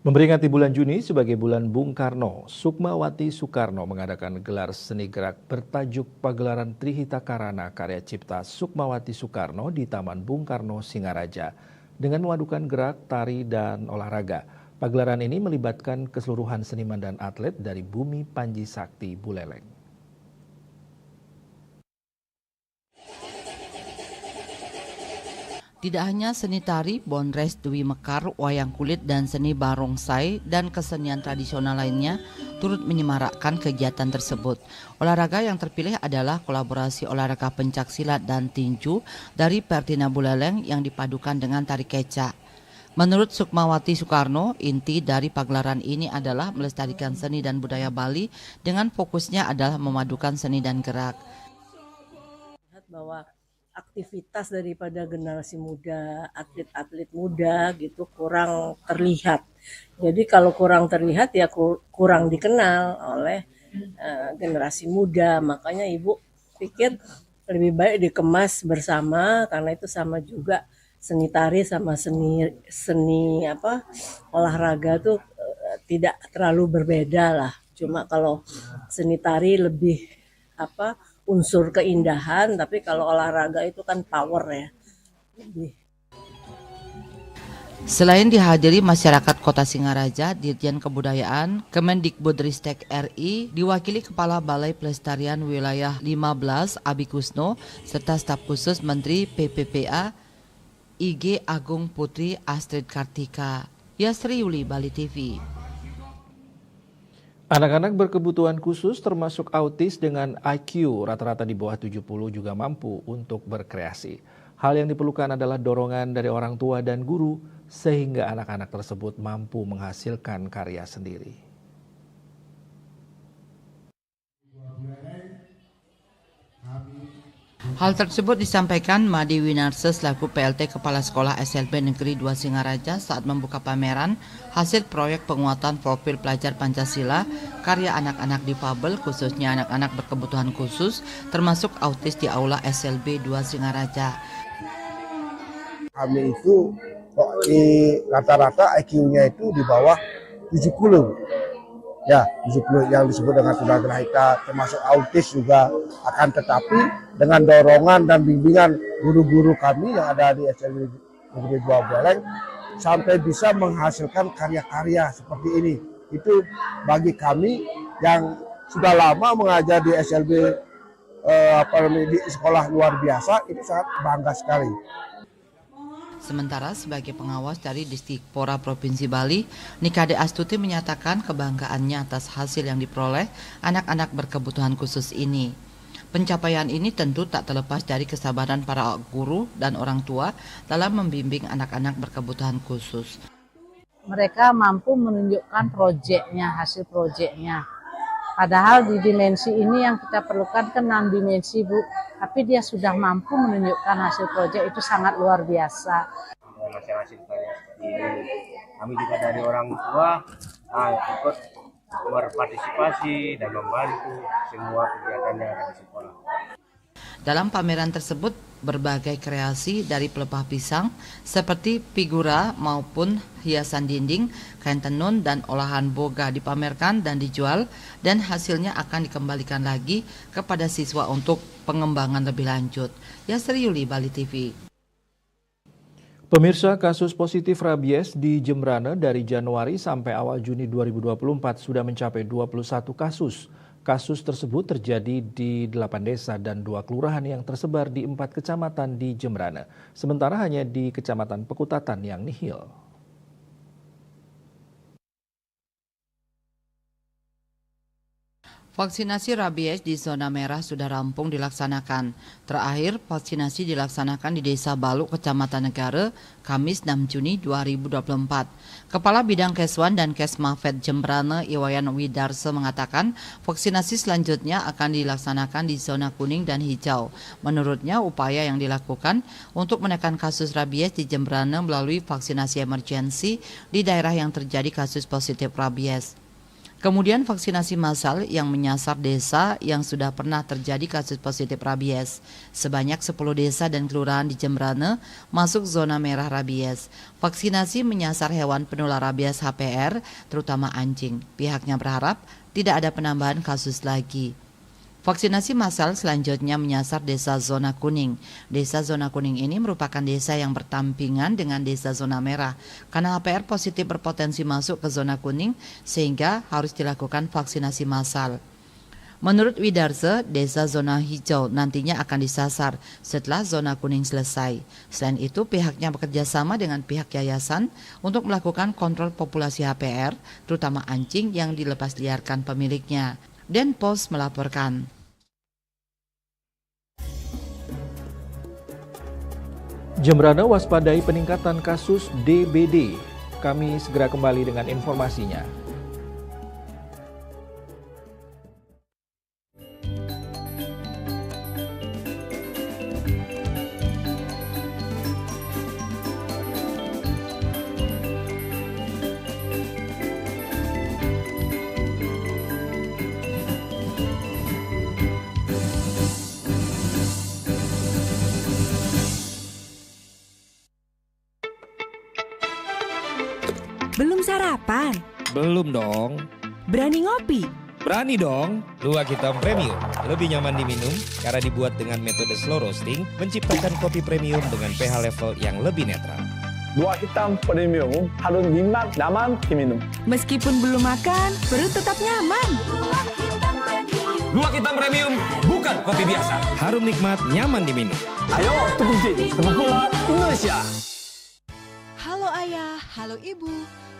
Memperingati bulan Juni sebagai bulan Bung Karno, Sukmawati Soekarno mengadakan gelar seni gerak bertajuk Pagelaran Trihita Karana karya cipta Sukmawati Soekarno di Taman Bung Karno, Singaraja. Dengan memadukan gerak, tari, dan olahraga, pagelaran ini melibatkan keseluruhan seniman dan atlet dari Bumi Panji Sakti Buleleng. Tidak hanya seni tari, bonres, Dwi Mekar, wayang kulit, dan seni barongsai dan kesenian tradisional lainnya turut menyemarakkan kegiatan tersebut. Olahraga yang terpilih adalah kolaborasi olahraga pencak silat dan tinju dari Pertina Buleleng yang dipadukan dengan tari kecak. Menurut Sukmawati Soekarno, inti dari pagelaran ini adalah melestarikan seni dan budaya Bali dengan fokusnya adalah memadukan seni dan gerak. Bahwa aktivitas daripada generasi muda, atlet-atlet muda gitu kurang terlihat. Jadi kalau kurang terlihat ya kurang dikenal oleh generasi muda. Makanya Ibu pikir lebih baik dikemas bersama, karena itu sama juga seni tari sama seni olahraga tuh tidak terlalu berbeda lah. Cuma kalau seni tari lebih unsur keindahan, tapi kalau olahraga itu kan power ya. Selain dihadiri masyarakat Kota Singaraja, Dirjen Kebudayaan Kemendikbudristek RI diwakili Kepala Balai Pelestarian Wilayah 15 Abi Kusno serta staf khusus Menteri PPPA IG Agung Putri Astrid Kartika. Yasri Yuli, Bali TV. Anak-anak berkebutuhan khusus termasuk autis dengan IQ rata-rata di bawah 70 juga mampu untuk berkreasi. Hal yang diperlukan adalah dorongan dari orang tua dan guru sehingga anak-anak tersebut mampu menghasilkan karya sendiri. Hal tersebut disampaikan Madi Winarse selaku PLT Kepala Sekolah SLB Negeri 2 Singaraja saat membuka pameran hasil proyek penguatan profil pelajar Pancasila karya anak-anak difabel khususnya anak-anak berkebutuhan khusus termasuk autis di Aula SLB 2 Singaraja. Kami itu rata-rata IQ-nya itu di bawah 70. Ya, 70 yang disebut dengan tunagrahita, termasuk autis juga akan, tetapi dengan dorongan dan bimbingan guru-guru kami yang ada di SLB Negeri 2 Buleleng sampai bisa menghasilkan karya-karya seperti ini. Itu bagi kami yang sudah lama mengajar di SLB di sekolah luar biasa, itu sangat bangga sekali. Sementara sebagai pengawas dari Distikpora Provinsi Bali, Nikade Astuti menyatakan kebanggaannya atas hasil yang diperoleh anak-anak berkebutuhan khusus ini. Pencapaian ini tentu tak terlepas dari kesabaran para guru dan orang tua dalam membimbing anak-anak berkebutuhan khusus. Mereka mampu menunjukkan proyeknya, hasil proyeknya. Padahal di dimensi ini yang kita perlukan kan 6 dimensi, Bu. Tapi dia sudah mampu menunjukkan hasil proyek itu sangat luar biasa. Hasil karya seperti ini. Kami juga dari orang tua ikut berpartisipasi dan membantu semua kegiatan yang ada di sekolah. Dalam pameran tersebut, berbagai kreasi dari pelepah pisang seperti figura maupun hiasan dinding, kain tenun, dan olahan boga dipamerkan dan dijual, dan hasilnya akan dikembalikan lagi kepada siswa untuk pengembangan lebih lanjut. Yasri Yuli, Bali TV. Pemirsa, kasus positif rabies di Jembrana dari Januari sampai awal Juni 2024 sudah mencapai 21 kasus. Kasus tersebut terjadi di 8 desa dan 2 kelurahan yang tersebar di 4 kecamatan di Jembrana. Sementara hanya di Kecamatan Pekutatan yang nihil. Vaksinasi rabies di zona merah sudah rampung dilaksanakan. Terakhir, vaksinasi dilaksanakan di Desa Baluk, Kecamatan Negara, Kamis 6 Juni 2024. Kepala Bidang Keswan dan Kesmafed Jembrana, Iwayan Widarse mengatakan vaksinasi selanjutnya akan dilaksanakan di zona kuning dan hijau. Menurutnya, upaya yang dilakukan untuk menekan kasus rabies di Jembrana melalui vaksinasi emergensi di daerah yang terjadi kasus positif rabies. Kemudian vaksinasi massal yang menyasar desa yang sudah pernah terjadi kasus positif rabies. Sebanyak 10 desa dan kelurahan di Jembrana masuk zona merah rabies. Vaksinasi menyasar hewan penular rabies HPR, terutama anjing. Pihaknya berharap tidak ada penambahan kasus lagi. Vaksinasi massal selanjutnya menyasar desa zona kuning. Desa zona kuning ini merupakan desa yang bertampingan dengan desa zona merah. Karena HPR positif berpotensi masuk ke zona kuning, sehingga harus dilakukan vaksinasi massal. Menurut Widarse, desa zona hijau nantinya akan disasar setelah zona kuning selesai. Selain itu, pihaknya bekerja sama dengan pihak yayasan untuk melakukan kontrol populasi HPR, terutama anjing yang dilepas liarkan pemiliknya. Denpos melaporkan. Jemberana waspadai peningkatan kasus DBD. Kami segera kembali dengan informasinya. Belum sarapan? Belum dong. Berani ngopi? Berani dong. Luwak Hitam Premium lebih nyaman diminum karena dibuat dengan metode slow roasting, menciptakan kopi premium dengan pH level yang lebih netral. Luwak Hitam Premium harum nikmat nyaman diminum. Meskipun belum makan, perut tetap nyaman. Luwak Hitam Premium bukan kopi biasa. Harum nikmat, nyaman diminum. Ayo, tukungji, sepak bola Indonesia. Halo ayah, halo ibu.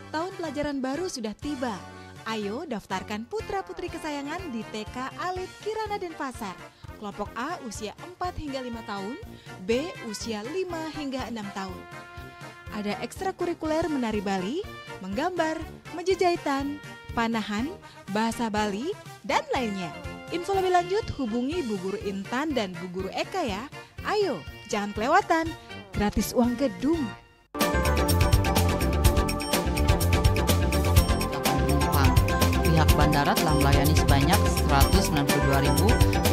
Tahun pelajaran baru sudah tiba. Ayo daftarkan putra-putri kesayangan di TK Alit Kirana Denpasar. Kelompok A usia 4 hingga 5 tahun, B usia 5 hingga 6 tahun. Ada ekstrakurikuler menari Bali, menggambar, menjejahitan, panahan, bahasa Bali, dan lainnya. Info lebih lanjut hubungi Bu Guru Intan dan Bu Guru Eka ya. Ayo, jangan kelewatan, gratis uang gedung. Pihak bandara telah melayani sebanyak 192.284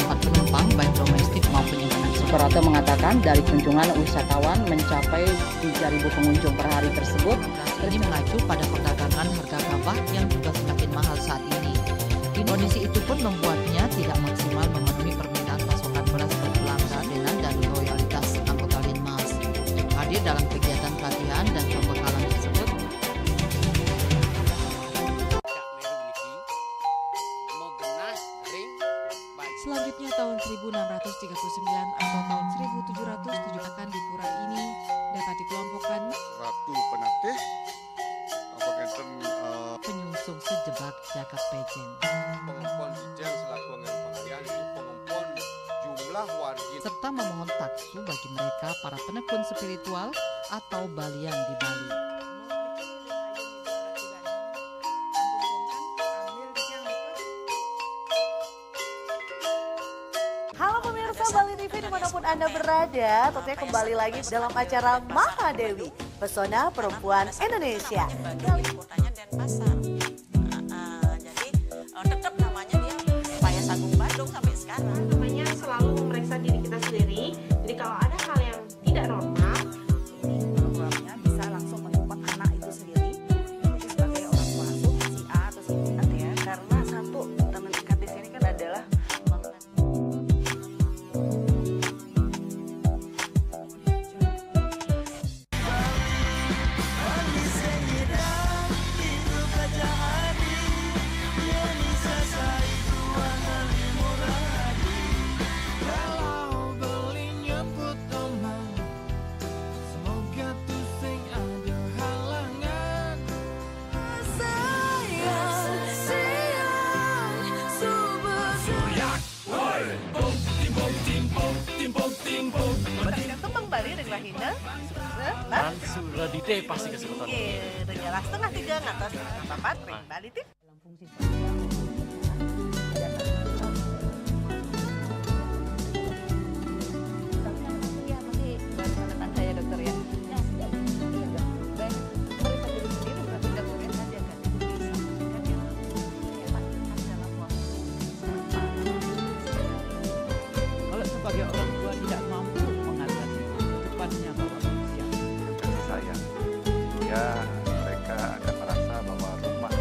penumpang baik domestik maupun internasional. Operator mengatakan dari kunjungan wisatawan mencapai 3.000 pengunjung per hari tersebut. Ini mengacu pada perdagangan harga gabah yang juga semakin mahal saat ini. Kondisi itu pun membuatnya tidak maksimal memenuhi permintaan pasokan beras berkelangka dengan dan loyalitas anggota Linmas. Hadir dalam kegiatan pelatihan dan pembekalan tersebut. Selanjutnya tahun 1639 atau tahun 1707 akan di pura ini dapat dikelompokkan Ratu Penatih, penyungsung sejebak jagat pejen. Pengumpul Ijen selaku anggota pengalian di pengumpul jumlah warga serta memohon taksu bagi mereka para penekun spiritual atau balian di Bali. Halo pemirsa Bali TV dimanapun Anda berada, tentunya kembali lagi dalam acara Mahadewi, Pesona Perempuan Indonesia. Denpasar. Jadi tetap namanya dia Upaya Sagung Bandung sampai sekarang. Namanya selalu memeriksa diri kita sendiri. Jadi kalau ada hal yang tidak normal, Programnya bisa langsung menyupport anak itu sendiri. Jadi sebagai orang tua asuh si A atau si B ya. Karena satu teman dekat di sini kan adalah Suradite pasti kesulitan. Dengan 2:30 ngatos 4 ring Bali TV. saya dokter ya. Kalau sebagai orang tua tidak mampu mengatasi depannya bapak manusia. kasih sayang, ya mereka akan merasa bahwa rumah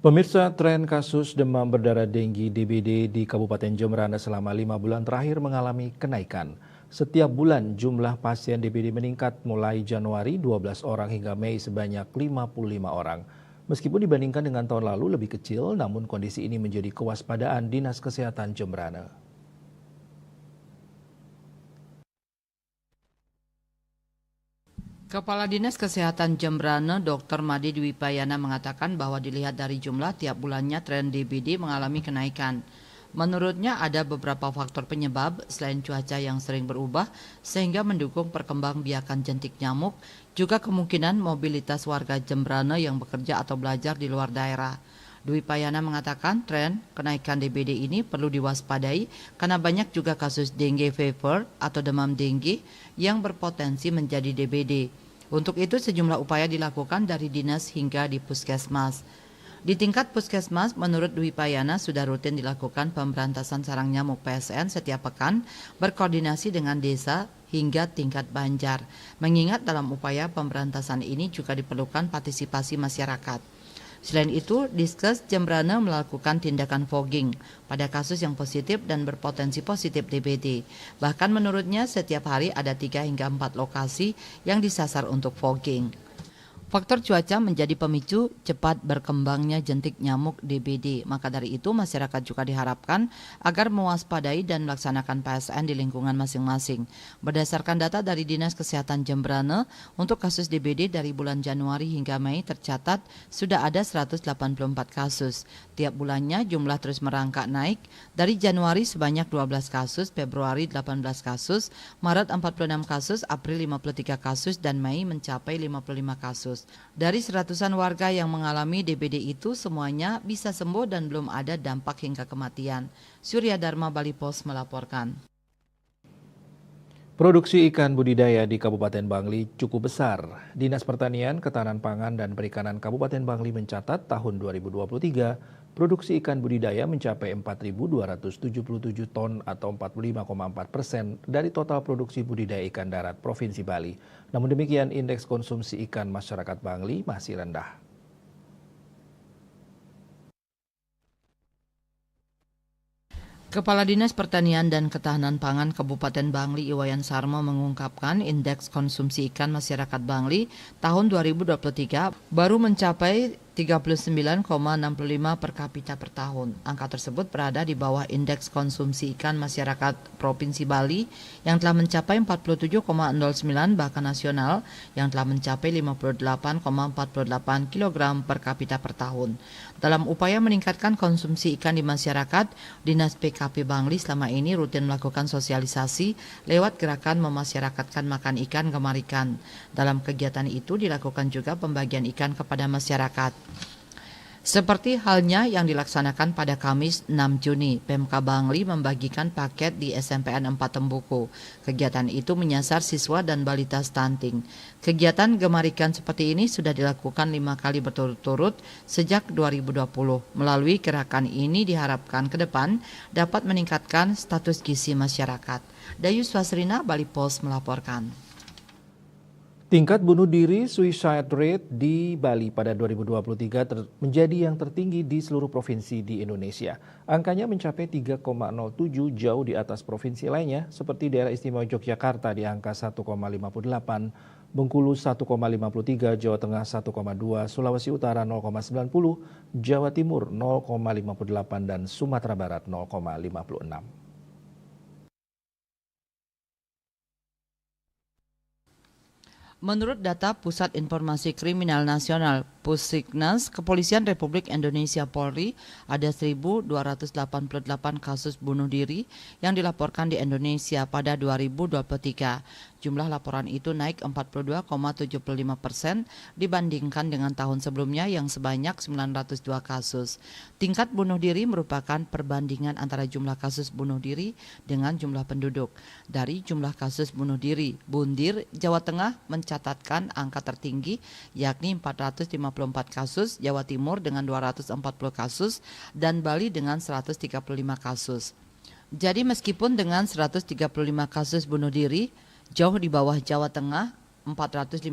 Pemirsa, tren kasus demam berdarah denggi DBD di Kabupaten Jemberana selama 5 bulan terakhir mengalami kenaikan. Setiap bulan jumlah pasien DBD meningkat mulai Januari 12 orang hingga Mei sebanyak 55 orang. Meskipun dibandingkan dengan tahun lalu lebih kecil, namun kondisi ini menjadi kewaspadaan Dinas Kesehatan Jembrana. Kepala Dinas Kesehatan Jembrana, Dr. Made Dwi Payana mengatakan bahwa dilihat dari jumlah tiap bulannya tren DBD mengalami kenaikan. Menurutnya ada beberapa faktor penyebab selain cuaca yang sering berubah sehingga mendukung perkembangbiakan jentik nyamuk, juga kemungkinan mobilitas warga Jembrana yang bekerja atau belajar di luar daerah. Dwi Payana mengatakan tren kenaikan DBD ini perlu diwaspadai karena banyak juga kasus dengue fever atau demam dengue yang berpotensi menjadi DBD. Untuk itu sejumlah upaya dilakukan dari dinas hingga di puskesmas. Di tingkat puskesmas, menurut Dwi Payana sudah rutin dilakukan pemberantasan sarang nyamuk PSN setiap pekan, berkoordinasi dengan desa hingga tingkat Banjar. Mengingat dalam upaya pemberantasan ini juga diperlukan partisipasi masyarakat. Selain itu, Diskes Jembrana melakukan tindakan fogging pada kasus yang positif dan berpotensi positif DBD. Bahkan menurutnya setiap hari ada 3 hingga 4 lokasi yang disasar untuk fogging. Faktor cuaca menjadi pemicu cepat berkembangnya jentik nyamuk DBD. Maka dari itu masyarakat juga diharapkan agar mewaspadai dan melaksanakan PSN di lingkungan masing-masing. Berdasarkan data dari Dinas Kesehatan Jembrana, untuk kasus DBD dari bulan Januari hingga Mei tercatat sudah ada 184 kasus. Tiap bulannya jumlah terus merangkak naik. Dari Januari sebanyak 12 kasus, Februari 18 kasus, Maret 46 kasus, April 53 kasus, dan Mei mencapai 55 kasus. Dari seratusan warga yang mengalami DBD itu semuanya bisa sembuh dan belum ada dampak hingga kematian. Surya Dharma Bali Pos melaporkan. Produksi ikan budidaya di Kabupaten Bangli cukup besar. Dinas Pertanian, Ketahanan Pangan, dan Perikanan Kabupaten Bangli mencatat tahun 2023 produksi ikan budidaya mencapai 4.277 ton atau 45,4% dari total produksi budidaya ikan darat Provinsi Bali. Namun demikian, indeks konsumsi ikan masyarakat Bangli masih rendah. Kepala Dinas Pertanian dan Ketahanan Pangan Kabupaten Bangli Iwayan Sarmo mengungkapkan indeks konsumsi ikan masyarakat Bangli tahun 2023 baru mencapai 39,65 per kapita per tahun. Angka tersebut berada di bawah indeks konsumsi ikan masyarakat Provinsi Bali yang telah mencapai 47,09 bahkan nasional yang telah mencapai 58,48 kg per kapita per tahun. Dalam upaya meningkatkan konsumsi ikan di masyarakat, Dinas PKP Bangli selama ini rutin melakukan sosialisasi lewat gerakan memasyarakatkan makan ikan gemar ikan. Dalam kegiatan itu dilakukan juga pembagian ikan kepada masyarakat. Seperti halnya yang dilaksanakan pada Kamis 6 Juni, Pemka Bangli membagikan paket di SMPN 4 Tembuku. Kegiatan itu menyasar siswa dan balita stunting. Kegiatan gemar ikan seperti ini sudah dilakukan 5 kali berturut-turut sejak 2020. Melalui gerakan ini diharapkan ke depan dapat meningkatkan status gizi masyarakat. Dayus Wasrina, Bali Post melaporkan. Tingkat bunuh diri suicide rate di Bali pada 2023 menjadi yang tertinggi di seluruh provinsi di Indonesia. Angkanya mencapai 3,07 jauh di atas provinsi lainnya seperti daerah istimewa Yogyakarta di angka 1,58, Bengkulu 1,53, Jawa Tengah 1,2, Sulawesi Utara 0,90, Jawa Timur 0,58 dan Sumatera Barat 0,56. Menurut data Pusat Informasi Kriminal Nasional Pusiknas, Kepolisian Republik Indonesia Polri, ada 1.288 kasus bunuh diri yang dilaporkan di Indonesia pada 2023. Jumlah laporan itu naik 42,75% dibandingkan dengan tahun sebelumnya yang sebanyak 902 kasus. Tingkat bunuh diri merupakan perbandingan antara jumlah kasus bunuh diri dengan jumlah penduduk. Dari jumlah kasus bunuh diri, Bundir, Jawa Tengah mencatatkan angka tertinggi yakni 454 kasus, Jawa Timur dengan 240 kasus, dan Bali dengan 135 kasus. Jadi meskipun dengan 135 kasus bunuh diri, jauh di bawah Jawa Tengah, 454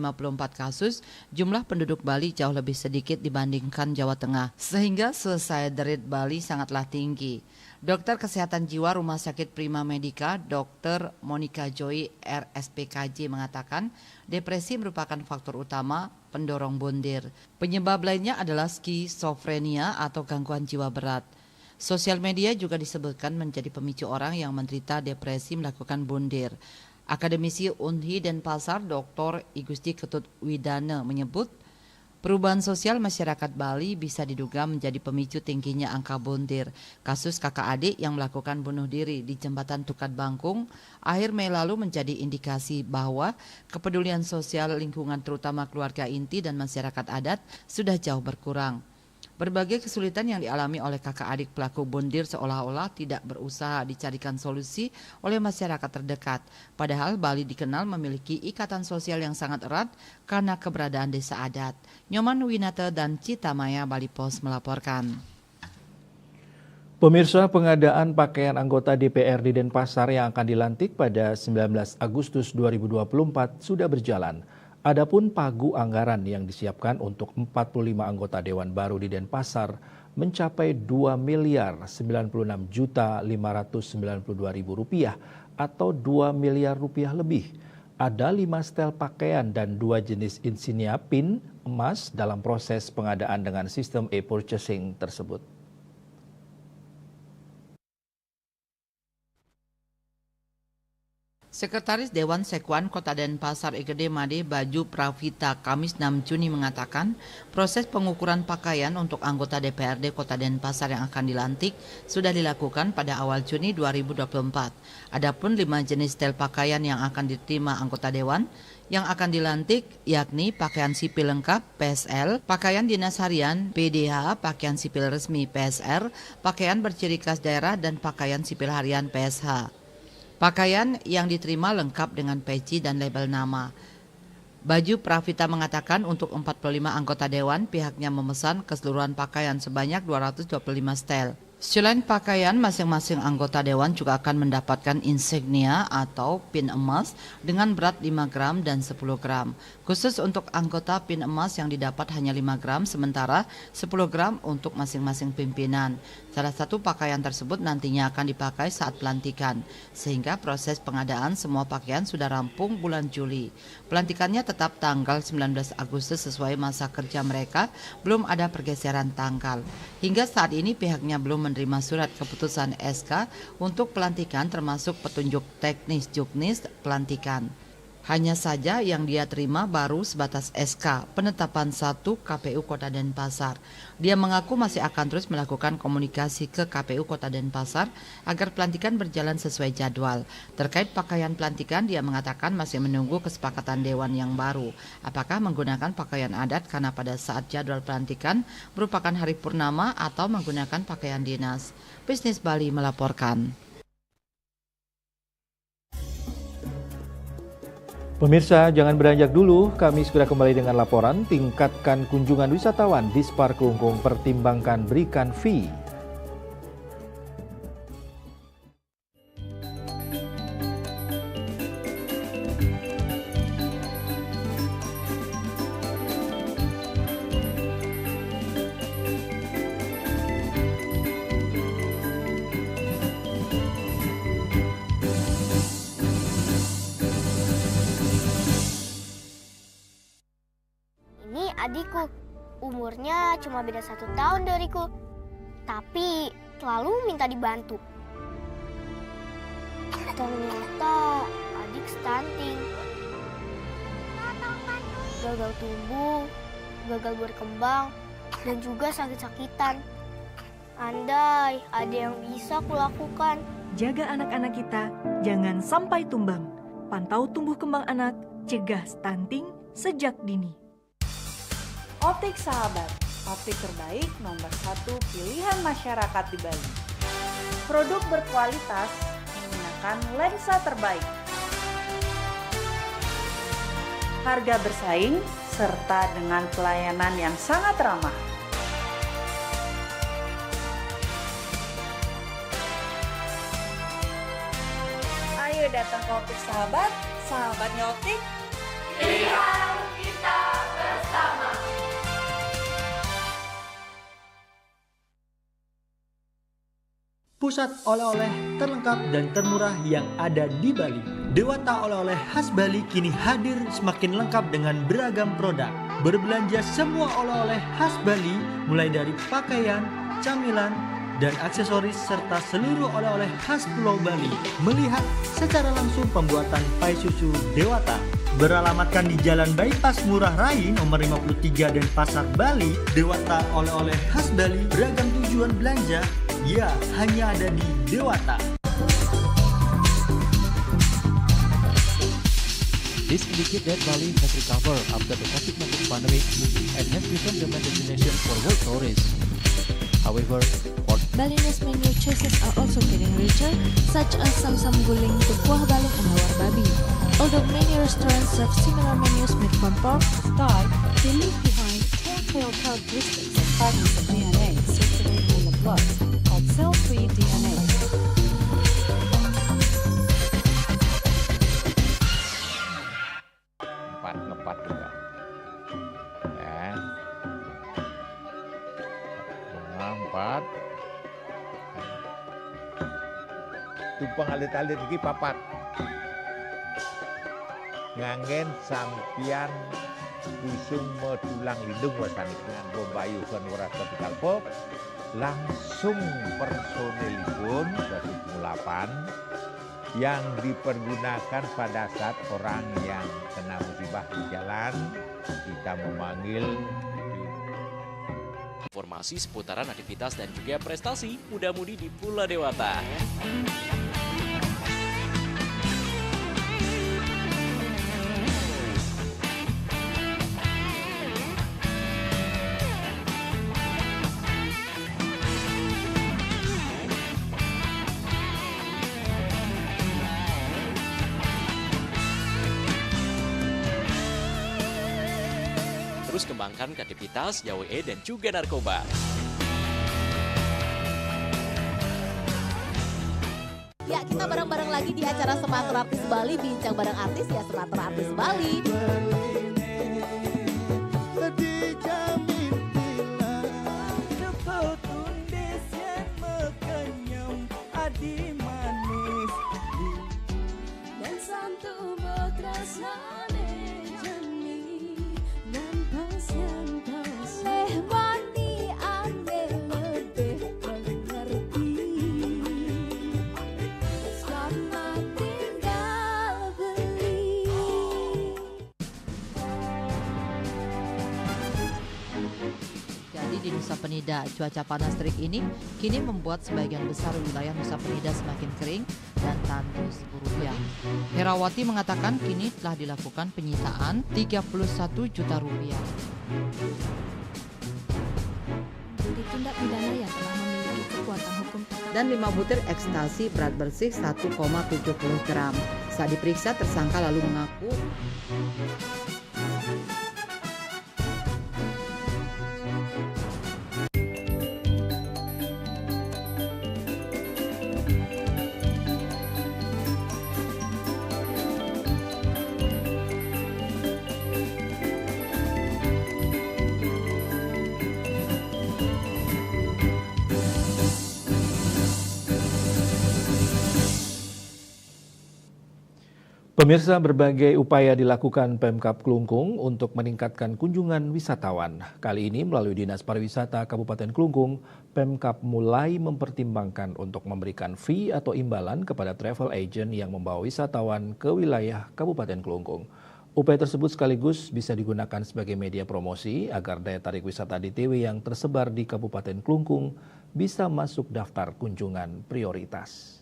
kasus, jumlah penduduk Bali jauh lebih sedikit dibandingkan Jawa Tengah, sehingga suicide rate Bali sangatlah tinggi. Dokter Kesehatan Jiwa Rumah Sakit Prima Medica, Dr. Monica Joy, RSPKJ mengatakan, depresi merupakan faktor utama pendorong bondir. Penyebab lainnya adalah skizofrenia atau gangguan jiwa berat. Sosial media juga disebutkan menjadi pemicu orang yang menderita depresi melakukan bondir. Akademisi Unhi Denpasar Dr. Igusti Ketut Widana menyebut, perubahan sosial masyarakat Bali bisa diduga menjadi pemicu tingginya angka bondir. Kasus kakak adik yang melakukan bunuh diri di Jembatan Tukat Bangkung akhir Mei lalu menjadi indikasi bahwa kepedulian sosial lingkungan terutama keluarga inti dan masyarakat adat sudah jauh berkurang. Berbagai kesulitan yang dialami oleh kakak adik pelaku bondir seolah-olah tidak berusaha dicarikan solusi oleh masyarakat terdekat. Padahal Bali dikenal memiliki ikatan sosial yang sangat erat karena keberadaan desa adat. Nyoman Winata dan Cita Maya Bali Post melaporkan. Pemirsa, pengadaan pakaian anggota DPR di Denpasar yang akan dilantik pada 19 Agustus 2024 sudah berjalan. Adapun pagu anggaran yang disiapkan untuk 45 anggota Dewan baru di Denpasar mencapai Rp2.096.592.000 atau Rp2 miliar lebih. Ada 5 setel pakaian dan 2 jenis insignia pin emas dalam proses pengadaan dengan sistem e-purchasing tersebut. Sekretaris Dewan Sekwan Kota Denpasar Egede Made Baju Pravita Kamis 6 Juni mengatakan proses pengukuran pakaian untuk anggota DPRD Kota Denpasar yang akan dilantik sudah dilakukan pada awal Juni 2024. Adapun 5 jenis setel pakaian yang akan diterima anggota Dewan yang akan dilantik yakni pakaian sipil lengkap PSL, pakaian dinas harian PDH, pakaian sipil resmi PSR, pakaian berciri khas daerah dan pakaian sipil harian PSH. Pakaian yang diterima lengkap dengan peci dan label nama. Baju Pravita mengatakan untuk 45 anggota dewan pihaknya memesan keseluruhan pakaian sebanyak 225 setel. Selain pakaian, masing-masing anggota dewan juga akan mendapatkan insignia atau pin emas dengan berat 5 gram dan 10 gram. Khusus untuk anggota pin emas yang didapat hanya 5 gram, sementara 10 gram untuk masing-masing pimpinan. Salah satu pakaian tersebut nantinya akan dipakai saat pelantikan, sehingga proses pengadaan semua pakaian sudah rampung bulan Juli. Pelantikannya tetap tanggal 19 Agustus sesuai masa kerja mereka, belum ada pergeseran tanggal. Hingga saat ini pihaknya belum menerima surat keputusan SK untuk pelantikan termasuk petunjuk teknis juknis pelantikan. Hanya saja yang dia terima baru sebatas SK penetapan 1 KPU Kota Denpasar. Dia mengaku masih akan terus melakukan komunikasi ke KPU Kota Denpasar agar pelantikan berjalan sesuai jadwal. Terkait pakaian pelantikan, dia mengatakan masih menunggu kesepakatan Dewan yang baru. Apakah menggunakan pakaian adat karena pada saat jadwal pelantikan merupakan hari purnama atau menggunakan pakaian dinas. Bisnis Bali melaporkan. Pemirsa, jangan beranjak dulu, kami segera kembali dengan laporan. Tingkatkan kunjungan wisatawan di Spar Kelungkung, pertimbangkan berikan fee. Adikku, umurnya cuma beda 1 tahun dariku, tapi selalu minta dibantu. Ternyata adik stunting, gagal tumbuh, gagal berkembang, dan juga sakit-sakitan. Andai ada yang bisa kulakukan. Jaga anak-anak kita, jangan sampai tumbang. Pantau tumbuh kembang anak, cegah stunting sejak dini. Optik Sahabat, optik terbaik nomor 1 pilihan masyarakat di Bali. Produk berkualitas menggunakan lensa terbaik. Harga bersaing serta dengan pelayanan yang sangat ramah. Ayo datang ke Optik Sahabat, sahabatnya optik. pusat oleh-oleh terlengkap dan termurah yang ada di Bali. Dewata Oleh-oleh khas Bali kini hadir semakin lengkap dengan beragam produk. Berbelanja semua oleh-oleh khas Bali mulai dari pakaian, camilan, dan aksesoris serta seluruh oleh-oleh khas Pulau Bali. Melihat secara langsung pembuatan pai susu Dewata. Beralamatkan di Jalan Bypass Ngurah Rai nomor 53 Denpasar, Bali. Dewata Oleh-oleh khas Bali, beragam tujuan belanja, ya hanya ada di Dewata. This indicates that Bali has recovered after the COVID-19 pandemic and has become the main destination for world tourists. However, Balinese menu choices are also getting richer, such as Sam-Sam Guling, Tupuah Balung, and Hawar Babi. Although many restaurants serve similar menus made from pork, Thai, they leave behind telltale characteristics of fragments of DNA circulating in the blood, called cell-free DNA. Ngepat juga. Ya. 4. Tumpang alit-alit iki papat. Ngangen sampian kusung metulang lindung wasani nganggo bayu kan ora ketikal pop langsung personelipun 108 yang dipergunakan pada saat orang yang kena musibah di jalan kita memanggil. Informasi seputaran aktivitas dan juga prestasi muda-mudi di Pulau Dewata. Terus kembangkan kreativitas, YWE, dan juga narkoba. Ya, kita bareng-bareng lagi di acara Sematur Artis Bali, bincang bareng artis ya Sematur Artis Bali. Di Nusa Penida, cuaca panas terik ini kini membuat sebagian besar wilayah Nusa Penida semakin kering dan tandus rupiah. Herawati mengatakan kini telah dilakukan penyitaan 31 juta rupiah. Tindak pidana yang telah memiliki kekuatan hukum dan 5 butir ekstasi berat bersih 1,70 gram. Saat diperiksa, tersangka lalu mengaku Pemirsa, berbagai upaya dilakukan Pemkab Klungkung untuk meningkatkan kunjungan wisatawan. Kali ini melalui Dinas Pariwisata Kabupaten Klungkung, Pemkab mulai mempertimbangkan untuk memberikan fee atau imbalan kepada travel agent yang membawa wisatawan ke wilayah Kabupaten Klungkung. Upaya tersebut sekaligus bisa digunakan sebagai media promosi agar daya tarik wisata DTW yang tersebar di Kabupaten Klungkung bisa masuk daftar kunjungan prioritas.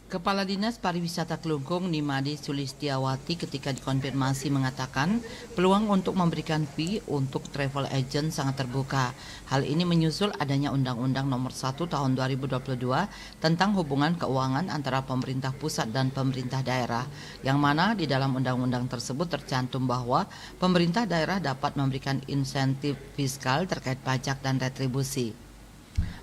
Kepala Dinas Pariwisata Klungkung Nimadi Sulistiawati ketika dikonfirmasi mengatakan peluang untuk memberikan fee untuk travel agent sangat terbuka. Hal ini menyusul adanya Undang-Undang Nomor 1 Tahun 2022 tentang hubungan keuangan antara pemerintah pusat dan pemerintah daerah, yang mana di dalam undang-undang tersebut tercantum bahwa pemerintah daerah dapat memberikan insentif fiskal terkait pajak dan retribusi.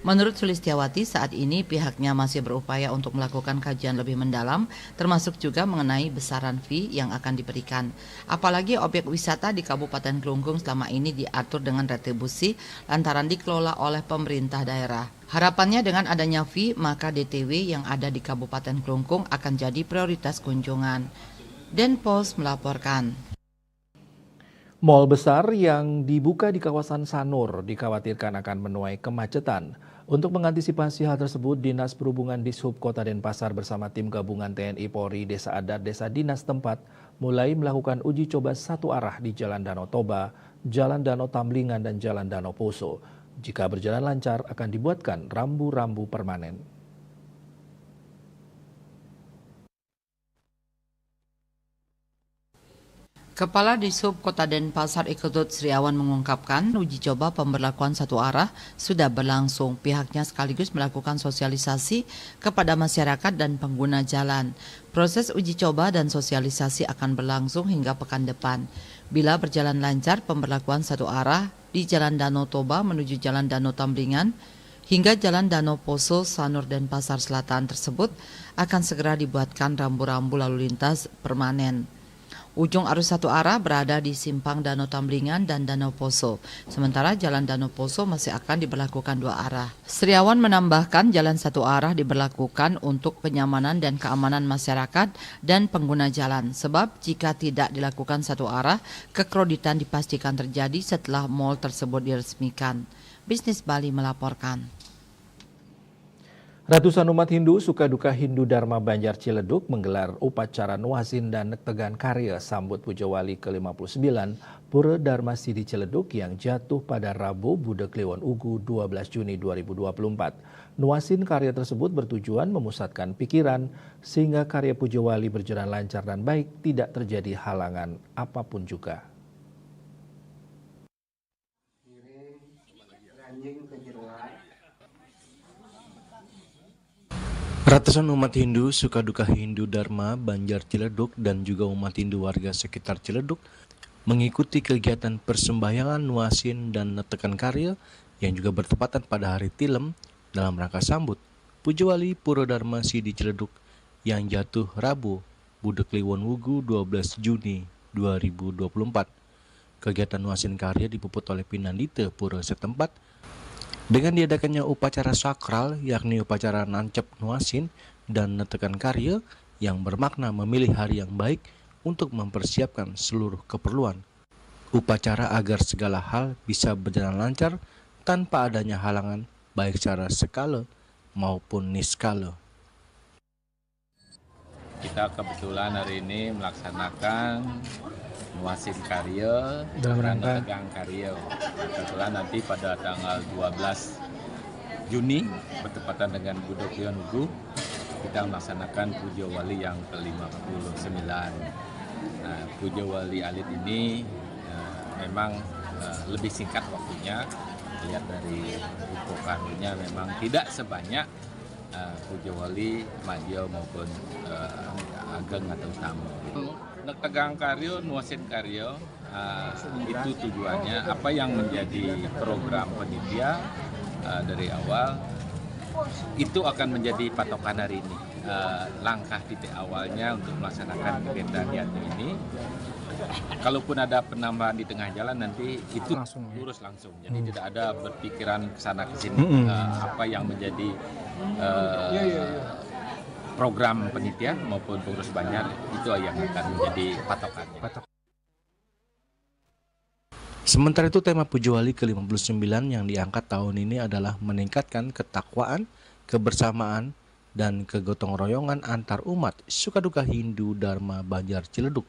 Menurut Sulistiawati, saat ini pihaknya masih berupaya untuk melakukan kajian lebih mendalam, termasuk juga mengenai besaran fee yang akan diberikan. Apalagi objek wisata di Kabupaten Kelungkung selama ini diatur dengan retribusi lantaran dikelola oleh pemerintah daerah. Harapannya dengan adanya fee, maka DTW yang ada di Kabupaten Kelungkung akan jadi prioritas kunjungan. Denpos melaporkan. Mal besar yang dibuka di kawasan Sanur dikhawatirkan akan menuai kemacetan. Untuk mengantisipasi hal tersebut, Dinas Perhubungan Dishub Kota Denpasar bersama tim gabungan TNI Polri, Desa Adat, Desa Dinas tempat mulai melakukan uji coba satu arah di Jalan Danau Toba, Jalan Danau Tamblingan, dan Jalan Danau Poso. Jika berjalan lancar, akan dibuatkan rambu-rambu permanen. Kepala Dishub Kota Denpasar Iketut Sriawan mengungkapkan uji coba pemberlakuan satu arah sudah berlangsung. Pihaknya sekaligus melakukan sosialisasi kepada masyarakat dan pengguna jalan. Proses uji coba dan sosialisasi akan berlangsung hingga pekan depan. Bila berjalan lancar, pemberlakuan satu arah di Jalan Danau Toba menuju Jalan Danau Tamblingan hingga Jalan Danau Poso, Sanur, Denpasar Selatan tersebut akan segera dibuatkan rambu-rambu lalu lintas permanen. Ujung arus satu arah berada di simpang Danau Tamblingan dan Danau Poso. Sementara Jalan Danau Poso masih akan diberlakukan dua arah. Sriawan menambahkan jalan satu arah diberlakukan untuk kenyamanan dan keamanan masyarakat dan pengguna jalan. Sebab jika tidak dilakukan satu arah, kekroditan dipastikan terjadi setelah mal tersebut diresmikan. Bisnis Bali melaporkan. Ratusan umat Hindu Sukaduka Hindu Dharma Banjar Ciledug menggelar upacara Nuasin dan Nektegan Karya sambut Puja Wali ke-59 Pura Dharma Sidi Ciledug yang jatuh pada Rabu Budak Kliwon Ugu 12 Juni 2024. Nuasin karya tersebut bertujuan memusatkan pikiran sehingga karya Puja Wali berjalan lancar dan baik, tidak terjadi halangan apapun juga. Ratusan umat Hindu Sukaduka Hindu Dharma Banjar Ciledug dan juga umat Hindu warga sekitar Ciledug mengikuti kegiatan persembahyangan Nuasin dan Nektegan Karya yang juga bertepatan pada hari Tilem dalam rangka sambut Puja Wali Pura Dharma Sidi Ciledug yang jatuh Rabu Budak Kliwon Wugu 12 Juni 2024. Kegiatan Nuasin Karya dipuput oleh Pinandite Pura setempat dengan diadakannya upacara sakral yakni upacara nancep Nuasin dan Nektegan Karya yang bermakna memilih hari yang baik untuk mempersiapkan seluruh keperluan. Upacara agar segala hal bisa berjalan lancar tanpa adanya halangan baik secara skala maupun niskala. Kita kebetulan hari ini melaksanakan Nuasin Karya dalam dan rangka Nektegan Karya. Kebetulan nanti pada tanggal 12 Juni bertepatan dengan Budak Kliwon Ugu kita melaksanakan Puja Wali yang ke-59. Nah, Puja Wali Alit ini memang lebih singkat waktunya. Lihat dari upokannya memang tidak sebanyak Puja Wali Madya maupun Ageng atau Tamu. Nektegan Karya, Nuasin Karya itu tujuannya apa yang menjadi program panitia dari awal itu akan menjadi patokan hari ini. Langkah titik awalnya untuk melaksanakan kegiatan ini. Kalaupun ada penambahan di tengah jalan nanti itu lurus langsung. Jadi tidak ada berpikiran kesana kesini apa yang menjadi program penitia maupun pengurus banyak itu yang akan menjadi patokannya. Sementara itu tema Puja Wali ke-59 yang diangkat tahun ini adalah meningkatkan ketakwaan, kebersamaan, dan kegotong royongan antar umat Sukaduka Hindu Dharma Banjar Ciledug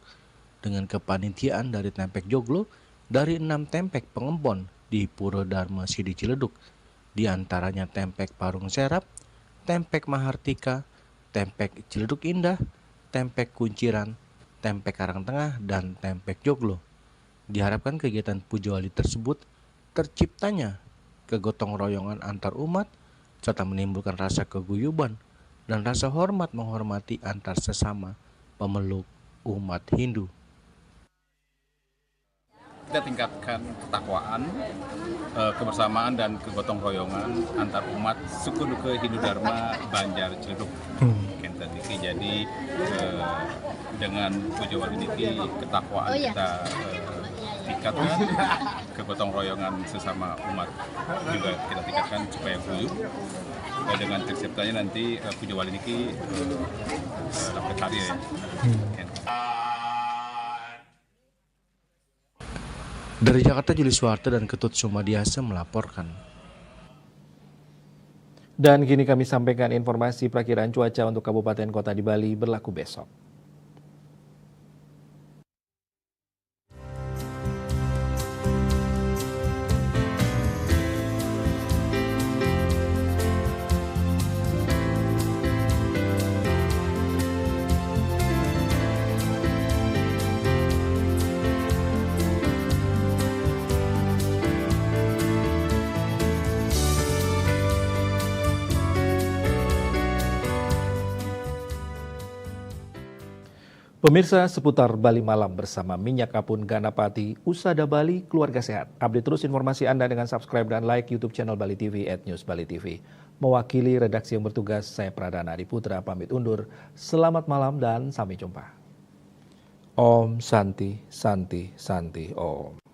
dengan kepanitiaan dari Tempek Joglo dari 6 Tempek Pengempon di Pura Dharma Sidi Ciledug, di antaranya Tempek Parung Serap, Tempek Mahartika, Tempek Ciledug Indah, Tempek Kunciran, Tempek Karangtengah, dan Tempek Joglo. Diharapkan kegiatan Puja Wali tersebut terciptanya kegotong royongan antar umat serta menimbulkan rasa keguyuban dan rasa hormat menghormati antar sesama pemeluk umat Hindu. kita tingkatkan ketakwaan, kebersamaan dan kegotong royongan antar umat suku Duke Hindu Dharma Banjar Ciledug. Jadi dengan Puja Wali niki ketakwaan kita tingkatkan, kegotong royongan sesama umat juga kita tingkatkan supaya guyup. Dengan terciptanya nanti Puja Wali niki dapat karya ya. Dari Jakarta, Juli Suwarta dan Ketut Sumadiasa melaporkan. Dan kini kami sampaikan informasi perakiraan cuaca untuk kabupaten kota di Bali berlaku besok. Pemirsa, seputar Bali Malam bersama Minyak Kapun Ganapati, Usada Bali, Keluarga Sehat. Update terus informasi Anda dengan subscribe dan like YouTube channel Bali TV @newsbalitv. Mewakili redaksi yang bertugas, saya Pradana Adiputra pamit undur. Selamat malam dan sampai jumpa. Om Santi, Santi, Santi, Om.